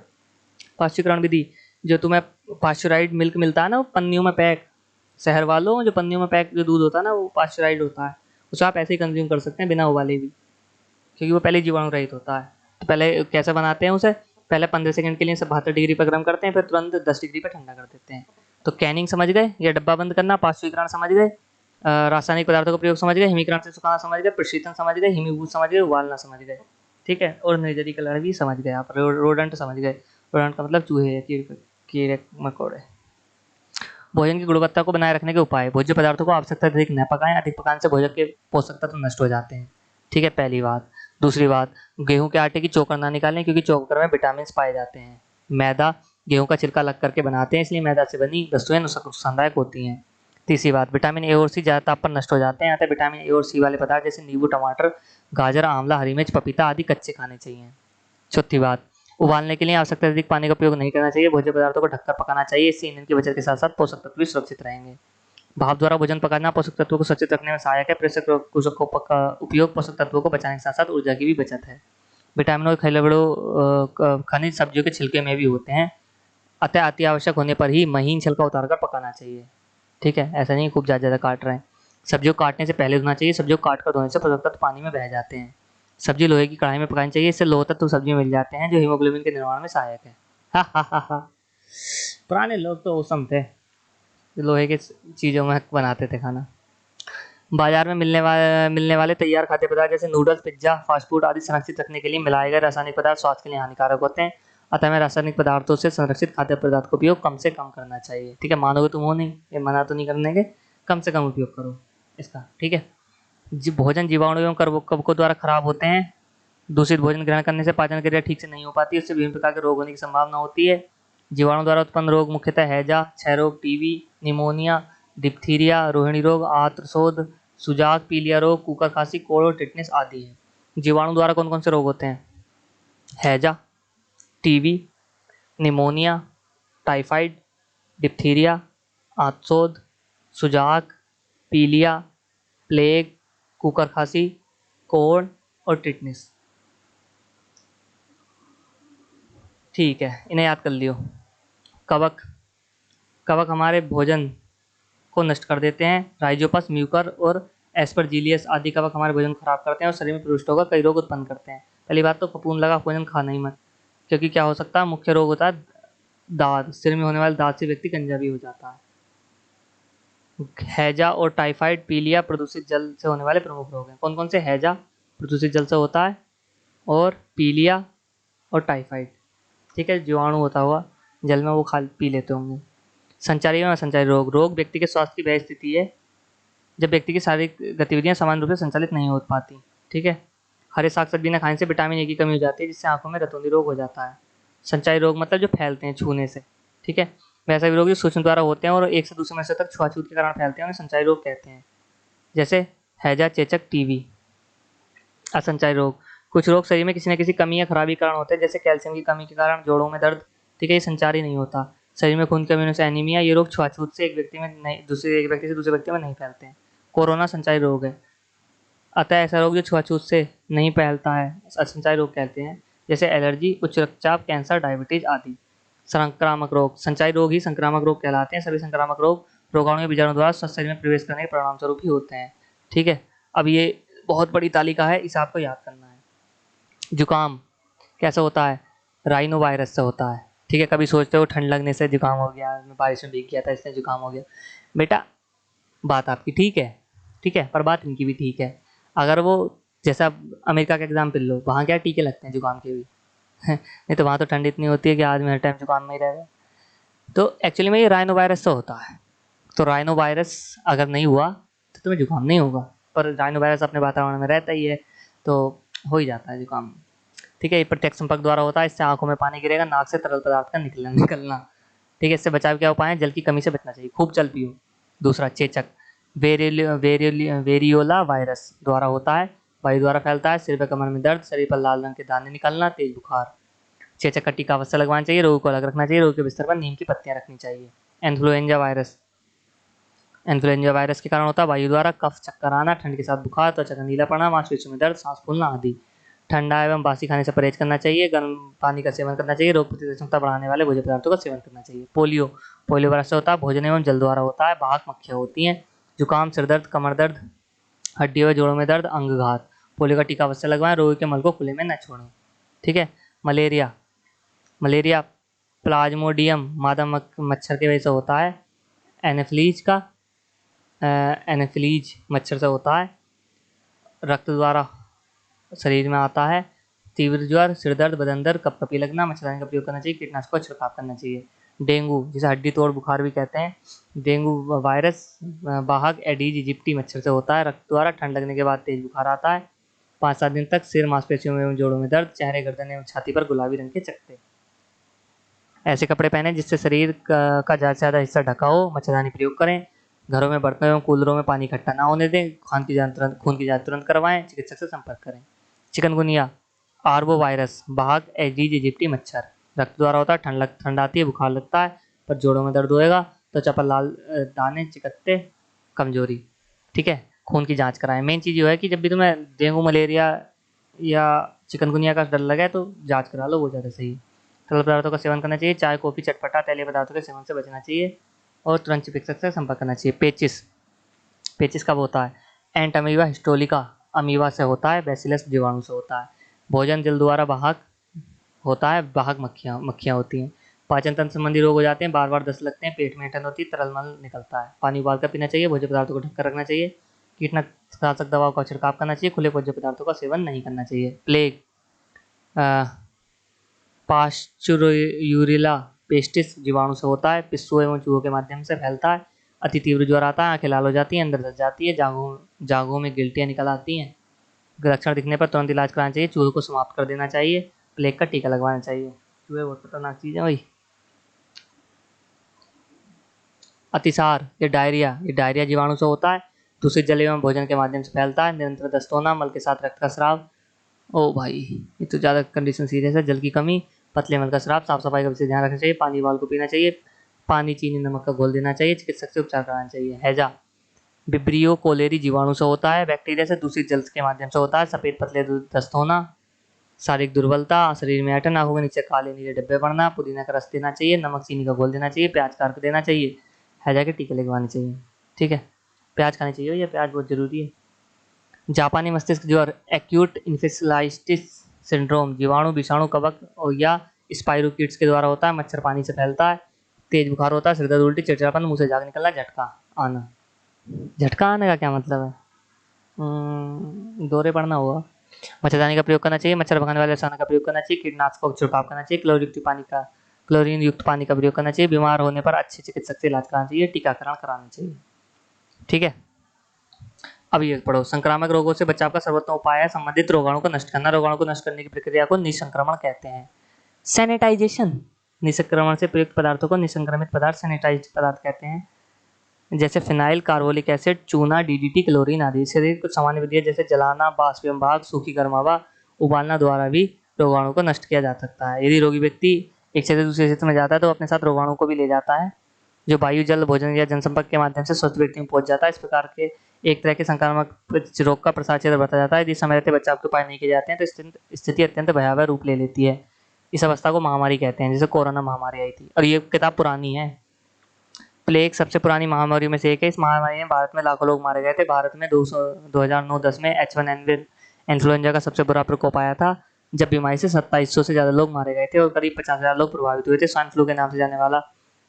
पाश्चुरीकरण विधि। जो तुम्हें पाश्चुराइज्ड मिल्क मिलता है ना, वो पन्नियों में पैक, शहर वालों जो पन्नियों में पैक जो दूध होता है ना, वो पाश्चराइज्ड होता है। उसे आप ऐसे ही कंज्यूम कर सकते हैं बिना उबाले भी, क्योंकि वो पहले जीवाणु रहित होता है। तो पहले कैसे बनाते हैं उसे, पहले 15 सेकंड के लिए 72 डिग्री पर गर्म करते हैं, फिर तुरंत 10 डिग्री पर ठंडा कर देते हैं। तो कैनिंग समझ गए, या डब्बा बंद करना, पाश्चुरीकरण समझ गए, रासायनिक पदार्थों का प्रयोग समझ गए, हिमीकरण से सुखाना समझ गए, प्रशीतन समझ गए, हिमीभूत समझ गए, उबालना समझ गए। ठीक है, और निर्जलीकरण भी समझ गए आप, रोडेंट समझ गए। रोडेंट का मतलब चूहे, कीड़े मकोड़े। भोजन की गुणवत्ता को बनाए रखने के उपाय। भोज्य पदार्थों को आवश्यकता से अधिक न पकाएं, अधिक पकाने से भोजन के पोषक तत्व नष्ट हो जाते हैं। ठीक है, पहली बात। दूसरी बात, गेहूं के आटे की चोकर ना निकालें, क्योंकि चोकर में विटामिन पाए जाते हैं। मैदा गेहूं का छिलका अलग करके बनाते हैं, इसलिए मैदा से बनी वस्तुएं नुकसानदायक होती हैं। तीसरी बात, विटामिन ए और सी ज्यादा ताप पर नष्ट हो जाते हैं, अतः विटामिन ए और सी वाले पदार्थ जैसे नींबू, टमाटर, गाजर, आंवला, हरी मिर्च, पपीता आदि कच्चे खाने चाहिए। चौथी बात, उबालने के लिए आवश्यकता से अधिक पानी का उपयोग नहीं करना चाहिए। भोज्य पदार्थों को ढककर पकाना चाहिए, इससे ईंधन की बचत के साथ साथ पोषक तत्व भी सुरक्षित रहेंगे। भाप द्वारा भोजन पकाना पोषक तत्वों को सुरक्षित रखने में सहायक है। प्रेशर कुकर का उपयोग पोषक तत्वों को बचाने के साथ साथ ऊर्जा की भी बचत है। विटामिन और खनिज सब्जियों के छिलके में भी होते हैं, अतः अति आवश्यक होने पर ही महीन छिलका उतारकर पकाना चाहिए। ठीक है, ऐसा नहीं खूब ज़्यादा काट रहे हैं। सब्जियों को काटने से पहले धोना चाहिए, सब्जियों को काट कर धोने से पोषक तत्व पानी में बह जाते हैं। सब्जी लोहे की कढ़ाई में पकानी चाहिए, इससे लोह तत्व सब्जी में मिल जाते हैं जो हीमोग्लोबिन के निर्माण में सहायक है। हा हा हा हा, पुराने लोग तो औसम थे, लोहे के चीज़ों में बनाते थे खाना। बाजार में मिलने वाले तैयार खाद्य पदार्थ जैसे नूडल्स, पिज्जा, फास्ट फूड आदि संरक्षित रखने के लिए मिलाए गए रासायनिक पदार्थ स्वास्थ्य के लिए हानिकारक होते हैं, अतः हमें रासायनिक पदार्थों से संरक्षित खाद्य पदार्थ का उपयोग कम से कम करना चाहिए। ठीक है, मानोगे तुम हो नहीं, ये मना तो नहीं करने के, कम से कम उपयोग करो इसका। ठीक है, भोजन जीवाणु एवं कवकों द्वारा खराब होते हैं। दूषित भोजन ग्रहण करने से पाचन क्रिया ठीक से नहीं हो पाती, उससे विभिन्न प्रकार के रोग होने की संभावना होती है। जीवाणु द्वारा उत्पन्न रोग मुख्यतः हैजा, क्षय रोग, टीबी, निमोनिया, डिप्थीरिया, रोहिणी रोग, आर्त्रशोथ, सुजाक, पीलिया रोग, कुकर खांसी, कोड़ और टिटनेस आदि है। जीवाणु द्वारा कौन कौन से रोग होते हैं, हैजा, टीबी, निमोनिया, टाइफाइड, डिप्थीरिया, आर्त्रशोथ, सुजाक, पीलिया, प्लेग, कुकर खांसी, कोड़ और टिटनेस। ठीक है, इन्हें याद कर लियो। कवक, कवक हमारे भोजन को नष्ट कर देते हैं। राइजोपस, म्यूकर और एस्परजिलियस आदि कवक हमारे भोजन को खराब करते हैं और शरीर में प्रविष्ट होकर कई रोग उत्पन्न करते हैं। पहली बात तो फफूंद लगा भोजन खाना ही मत, क्योंकि क्या हो सकता है, मुख्य रोग होता है दाद, सिर में होने वाले दाद से व्यक्ति गंजा भी हो जाता है। हैजा और टाइफाइड, पीलिया प्रदूषित जल से होने वाले प्रमुख रोग हैं। कौन कौन से, हैजा प्रदूषित जल से होता है, और पीलिया और टाइफाइड, ठीक है, जीवाणु होता हुआ जल में वो खा पी लेते होंगे। संचारी एवं असंचारी रोग, रोग व्यक्ति के स्वास्थ्य की वह स्थिति है जब व्यक्ति की शारीरिक गतिविधियां समान रूप से संचालित नहीं हो पाती। ठीक है, हरे साग सब्जी न खाने से विटामिन ए की कमी हो जाती है, जिससे आंखों में रतौंधी रोग हो जाता है। संचारी रोग मतलब जो फैलते हैं छूने से। ठीक है, वैसे भी रोग जो सूक्ष्म द्वारा होते हैं और एक से दूसरे मनुष्य तक छुआछूत के कारण फैलते हैं, उन्हें संचारी रोग कहते हैं, जैसे हैजा, चेचक, टीबी। असंचारी रोग, कुछ रोग शरीर में किसी न किसी कमी या खराबी के कारण होते हैं, जैसे कैल्शियम की कमी के कारण जोड़ों में दर्द। ठीक है, ये संचारी नहीं होता। शरीर में खून की कमी होने से एनीमिया, ये रोग छुआछूत से एक व्यक्ति से दूसरे व्यक्ति में नहीं फैलते हैं। कोरोना संचारी रोग है, अतः ऐसा रोग जो छुआछूत से नहीं फैलता है असंचारी रोग कहते हैं, जैसे एलर्जी, उच्च रक्तचाप, कैंसर, डायबिटीज आदि। संक्रामक रोग, संचारी रोग ही संक्रामक रोग कहलाते हैं। सभी संक्रामक रोग रोगाणु या बीजाणु द्वारा स्वस्थ शरीर में प्रवेश करने के परिणाम स्वरूप ही होते हैं। ठीक है, अब ये बहुत बड़ी तालिका है, इसे आपको याद करना है। जुकाम कैसे होता है, राइनो वायरस से होता है। ठीक है, कभी सोचते हो ठंड लगने से जुकाम हो गया, मैं बारिश में भीग गया था इसलिए जुकाम हो गया। बेटा बात आपकी ठीक है, ठीक है, पर बात इनकी भी ठीक है। अगर वो जैसा अमेरिका का एग्जाम्पल लो, वहाँ क्या टीके लगते हैं जुकाम के भी नहीं तो वहाँ तो ठंड इतनी होती है कि आदमी हर टाइम जुकाम में ही रहेगा। तो एक्चुअली में ये राइनो वायरस से होता है। तो राइनो वायरस अगर नहीं हुआ तो तुम्हें जुकाम नहीं होगा, पर राइनो वायरस अपने वातावरण में रहता ही है तो हो ही जाता है जुकाम। ठीक है, ये प्रत्यक्ष संपर्क द्वारा होता है, इससे आंखों में पानी गिरेगा, नाक से तरल पदार्थ का निकलना। ठीक है, इससे बचाव क्या उपाय है, जल की कमी से बचना चाहिए, खूब जल पियो, दूसरा चेचक वेरियोला वायरस द्वारा होता है, वायु द्वारा फैलता है, सिर व कमर में दर्द, शरीर पर लाल रंग के दाने निकलना, तेज बुखार। चेचक का टीका अवश्य लगवाना चाहिए, रोग को अलग रखना चाहिए, रोग के बिस्तर पर नीम की पत्तियां रखनी चाहिए। इन्फ्लुएंजा वायरस के कारण होता है वायु द्वारा कफ, चक्कर आना, ठंड के साथ बुखार, त्वचा का नीला पड़ना, मांसपेशियों में दर्द, सांस फूलना आदि। ठंडा एवं बासी खाने से परहेज करना चाहिए, गर्म पानी का सेवन करना चाहिए, रोग प्रतिरोधक क्षमता बढ़ाने वाले भोज्य पदार्थों का सेवन करना चाहिए। पोलियो वायरस से होता है भोजन एवं जल द्वारा होता है, वाहक मक्खियाँ होती हैं। जुकाम, सिर दर्द, कमर दर्द, हड्डियों व जोड़ों में दर्द, अंगघात। पोलियो का टीका अवश्य लगवाएं, रोगी के मल को खुले में न छोड़ें। ठीक है। मलेरिया प्लाज्मोडियम मादा मच्छर की वजह से होता है। एनाफिलीज मच्छर से होता है, रक्त द्वारा शरीर में आता है। तीव्र ज्वर, सिर दर्द, बदन दर्द, कपकपी लगना, मच्छरदानी का प्रयोग करना चाहिए, कीटनाशक का छिड़काव करना चाहिए। डेंगू, जिसे हड्डी तोड़ बुखार भी कहते हैं, डेंगू वायरस वाहक एडीज इजिप्टी मच्छर से होता है, रक्त द्वारा ठंड लगने के बाद तेज बुखार आता है, 5-7 दिन तक सिर, मांसपेशियों में एवं जोड़ों में दर्द, चेहरे, गर्दन एवं छाती पर गुलाबी रंग के चकत्ते। ऐसे कपड़े पहने जिससे शरीर का ज़्यादा से ज़्यादा हिस्सा ढका हो, मच्छरदानी प्रयोग करें, घरों में बर्तनों एवं कूलरों में पानी इकट्ठा ना होने दें, खून की जांच तुरंत करवाएं, चिकित्सक से संपर्क करें। चिकनगुनिया आर्बो वायरस वाहक एडीज इजिप्टी मच्छर, रक्त द्वारा होता है, ठंड आती है, बुखार लगता है, पर जोड़ों में दर्द होएगा, त्वचा पर लाल दाने, चिकत्ते, कमजोरी। ठीक है। खून की जांच कराएं। मेन चीज़ ये है कि जब भी तुम्हें डेंगू, मलेरिया या चिकनगुनिया का डर लगे तो जांच करा लो, वो ज़्यादा सही है। तरल पदार्थों का सेवन करना चाहिए, चाय, कॉफ़ी, चटपटा, तैलीय पदार्थों के सेवन से बचना चाहिए और तुरंत चिकित्सक से संपर्क करना चाहिए। पेचिस कब होता है? एंट अमीबा हिस्टोलिका अमीबा से होता है, बैसिलस जीवाणु से होता है। भोजन जल द्वारा वाहक होता है, वाहक मक्खियाँ होती हैं। पाचन तंत्र संबंधी रोग हो जाते हैं, बार बार दस्त लगते हैं, पेट में ऐंठन होती है, तरल मल निकलता है। पानी उबाल कर पीना चाहिए, भोज्य पदार्थों को ढककर रखना चाहिए, कीटनाशक दवाओं का छिड़काव करना चाहिए, खुले भोज्य पदार्थों का सेवन नहीं करना चाहिए। प्लेग पास्चुरिला पेस्टिस जीवाणु से होता है, पिस्सू एवं चूहों के माध्यम से फैलता है। अति तीव्र ज्वर आता है, आंखें लाल हो जाती हैं, अंदर धस जाती है, जांघों में गिल्टियाँ निकल आती हैं। लक्षण दिखने पर तुरंत इलाज कराना चाहिए, चूहे को समाप्त कर देना चाहिए, प्लेग का टीका लगवाना चाहिए। चूहे बहुत खतरनाक चीज़ है भाई। अतिसार ये डायरिया जीवाणु से होता है, दूषित जल एवं भोजन के माध्यम से फैलता है। निरंतर दस्त होना, मल के साथ रक्त का स्राव। ओ भाई, ये तो ज़्यादा कंडीशन सीरियस है। जल की कमी, पतले मल का स्राव, साफ सफाई का विशेष ध्यान रखना चाहिए, पानी उबाल को पीना चाहिए, पानी, चीनी, नमक का घोल देना चाहिए, चिकित्सक से उपचार कराना चाहिए। हैजा विब्रियो कोलेरी जीवाणु से होता है, बैक्टीरिया से दूषित जल के माध्यम से होता है। सफ़ेद पतले दस्त होना, शारीरिक दुर्बलता, शरीर में ऐंठन, आंखों के नीचे काले नीले डब्बे पड़ना, पुदीना का रस देना चाहिए, नमक चीनी का घोल देना चाहिए, प्याज काट देना चाहिए, हैजा के टीके लगवाने चाहिए। ठीक है। प्याज खानी चाहिए, ये प्याज बहुत जरूरी है। जापानी मस्तिष्क ज्वर एक्यूट इन्फेक्शलाइटिस सिंड्रोम जीवाणु, विषाणु, कवक और या स्पाइरोकीट्स के द्वारा होता है, मच्छर पानी से फैलता है, तेज बुखार होता है, सिर दर्द, उल्टी, चिड़चिड़ापन, मुंह से झाग निकलना, झटका आने का क्या मतलब है? दौरे पड़ना हुआ। मच्छरदानी का प्रयोग करना चाहिए, मच्छर भगाने वाले रसायन का प्रयोग करना चाहिए, कीटनाशकों का छिड़काव करना चाहिए, क्लोरीन युक्त पानी का प्रयोग करना चाहिए, बीमार होने पर अच्छे चिकित्सक से इलाज कराना चाहिए, टीकाकरण कराना चाहिए। ठीक है। अब ये पढ़ो, संक्रामक रोगों से बचाव का सर्वोत्तम उपाय है संबंधित रोगाणु को नष्ट करना। रोगाणु को नष्ट करने की प्रक्रिया को निसंक्रमण कहते हैं। सैनिटाइजेशन, निसंक्रमण से प्रयुक्त पदार्थों को निसंक्रमित पदार्थ, सैनिटाइज्ड पदार्थ कहते हैं, जैसे फिनाइल, कार्बोलिक एसिड, चूना, डीडीटी, क्लोरीन आदि। शरीर कुछ सामान्य विधियां जैसे जलाना, बाष्प एवं भाग, सूखी गर्म हवा, उबालना द्वारा भी रोगाणु को नष्ट किया जा सकता है। यदि रोगी व्यक्ति एक क्षेत्र से दूसरे क्षेत्र में जाता है तो अपने साथ रोगाणु को भी ले जाता है, जो वायु, जल, भोजन या जनसंपर्क के माध्यम से स्वस्थ व्यक्ति में पहुंच जाता है। इस प्रकार के एक तरह के संक्रामक रोग का प्रसार क्षेत्र बढ़ता जाता है। यदि समय रहते बचाव के उपाय नहीं किए जाते हैं तो स्थिति अत्यंत भयावह रूप ले लेती है। इस अवस्था को महामारी कहते हैं, जैसे कोरोना महामारी आई थी, और ये किताब पुरानी है। प्लेग सबसे पुरानी महामारी में से एक है। इस महामारी में भारत में लाखों लोग मारे गए थे। भारत में 2009-10 में H1N1 इन्फ्लुएंजा का सबसे बुरा प्रकोप आया था, जब बीमारी से 2700 से ज़्यादा लोग मारे गए थे और करीब 50,000 लोग प्रभावित हुए थे। स्वाइन फ्लू के नाम से जाने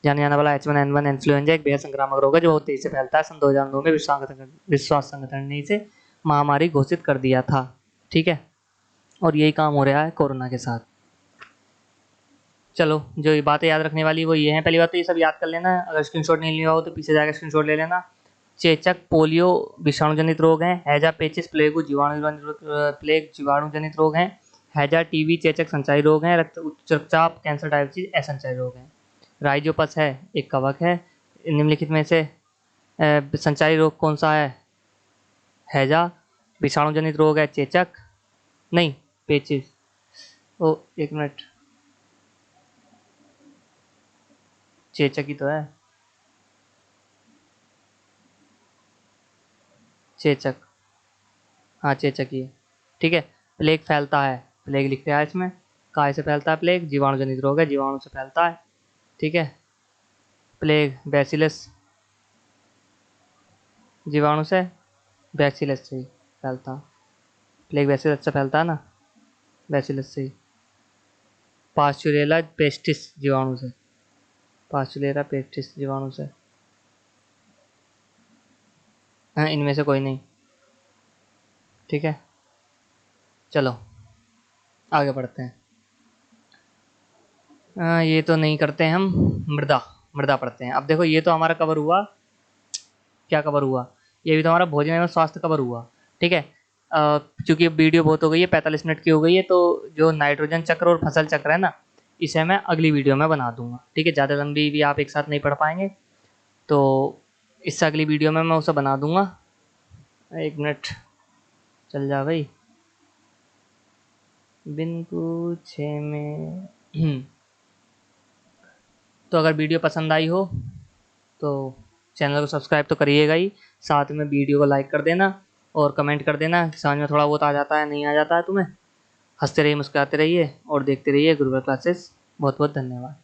जाने वाला H1N1 इन्फ्लुएंजा एक बेहद संक्रामक रोग है जो बहुत तेजी से फैलता है। सन 2009 में विश्व संगठन ने इसे महामारी घोषित कर दिया था। ठीक है। और यही काम हो रहा है कोरोना के साथ। चलो, जो ये बातें याद रखने वाली वो ये हैं। पहली बात तो ये सब याद कर लेना, अगर स्क्रीनशॉट नहीं लिया हो तो पीछे जाकर स्क्रीनशॉट ले लेना। चेचक, पोलियो विषाणु जनित रोग हैं। हैजा, पेचिस, प्लेग जीवाणु जनित रोग हैं। हैजा, टीबी, चेचक संचारी रोग हैं। उच्च रक्तचाप, कैंसर, डायबिटीज असंचारी रोग हैं। राइजोपस है एक कवक है। निम्नलिखित में से संचारी रोग कौन सा है? हैजा। विषाणु जनित रोग है चेचक, नहीं पेचिश। ओ एक मिनट, चेचक ही तो है, चेचक, हाँ चेचक ही है। ठीक है। प्लेग फैलता है, प्लेग लिख दिया है इसमें। काय से फैलता है प्लेग? जीवाणु जनित रोग है, जीवाणु से फैलता है। ठीक है। प्लेग बैसिलस, जीवाणु से, बैसिलस से ही फैलता। प्लेग बैसिलस से फैलता है ना, बैसिलस से ही। पास्चुरेला पेस्टिस जीवाणु से, पास्चुरेला पेस्टिस जीवाणु से। हाँ इनमें से कोई नहीं। ठीक है, चलो आगे बढ़ते हैं। ये तो नहीं करते हैं हम, मृदा, मृदा पढ़ते हैं। अब देखो ये तो हमारा कवर हुआ, क्या कवर हुआ? ये भी तो हमारा भोजन एवं स्वास्थ्य कवर हुआ। ठीक है। चूंकि अब वीडियो बहुत हो गई है, 45 मिनट की हो गई है, तो जो नाइट्रोजन चक्र और फसल चक्र है ना, इसे मैं अगली वीडियो में बना दूंगा। ठीक है, ज़्यादा लंबी भी आप एक साथ नहीं पढ़ पाएंगे, तो इससे अगली वीडियो में मैं उसे बना दूंगा। एक मिनट, चल जा भाई, बिन पूछे में तो अगर वीडियो पसंद आई हो तो चैनल को सब्सक्राइब तो करिएगा ही, साथ में वीडियो को लाइक कर देना और कमेंट कर देना, समझ में थोड़ा बहुत आ जाता है नहीं आ जाता है तुम्हें। हंसते रहिए, मुस्कुराते रहिए और देखते रहिए गुरुकुल क्लासेस। बहुत बहुत धन्यवाद।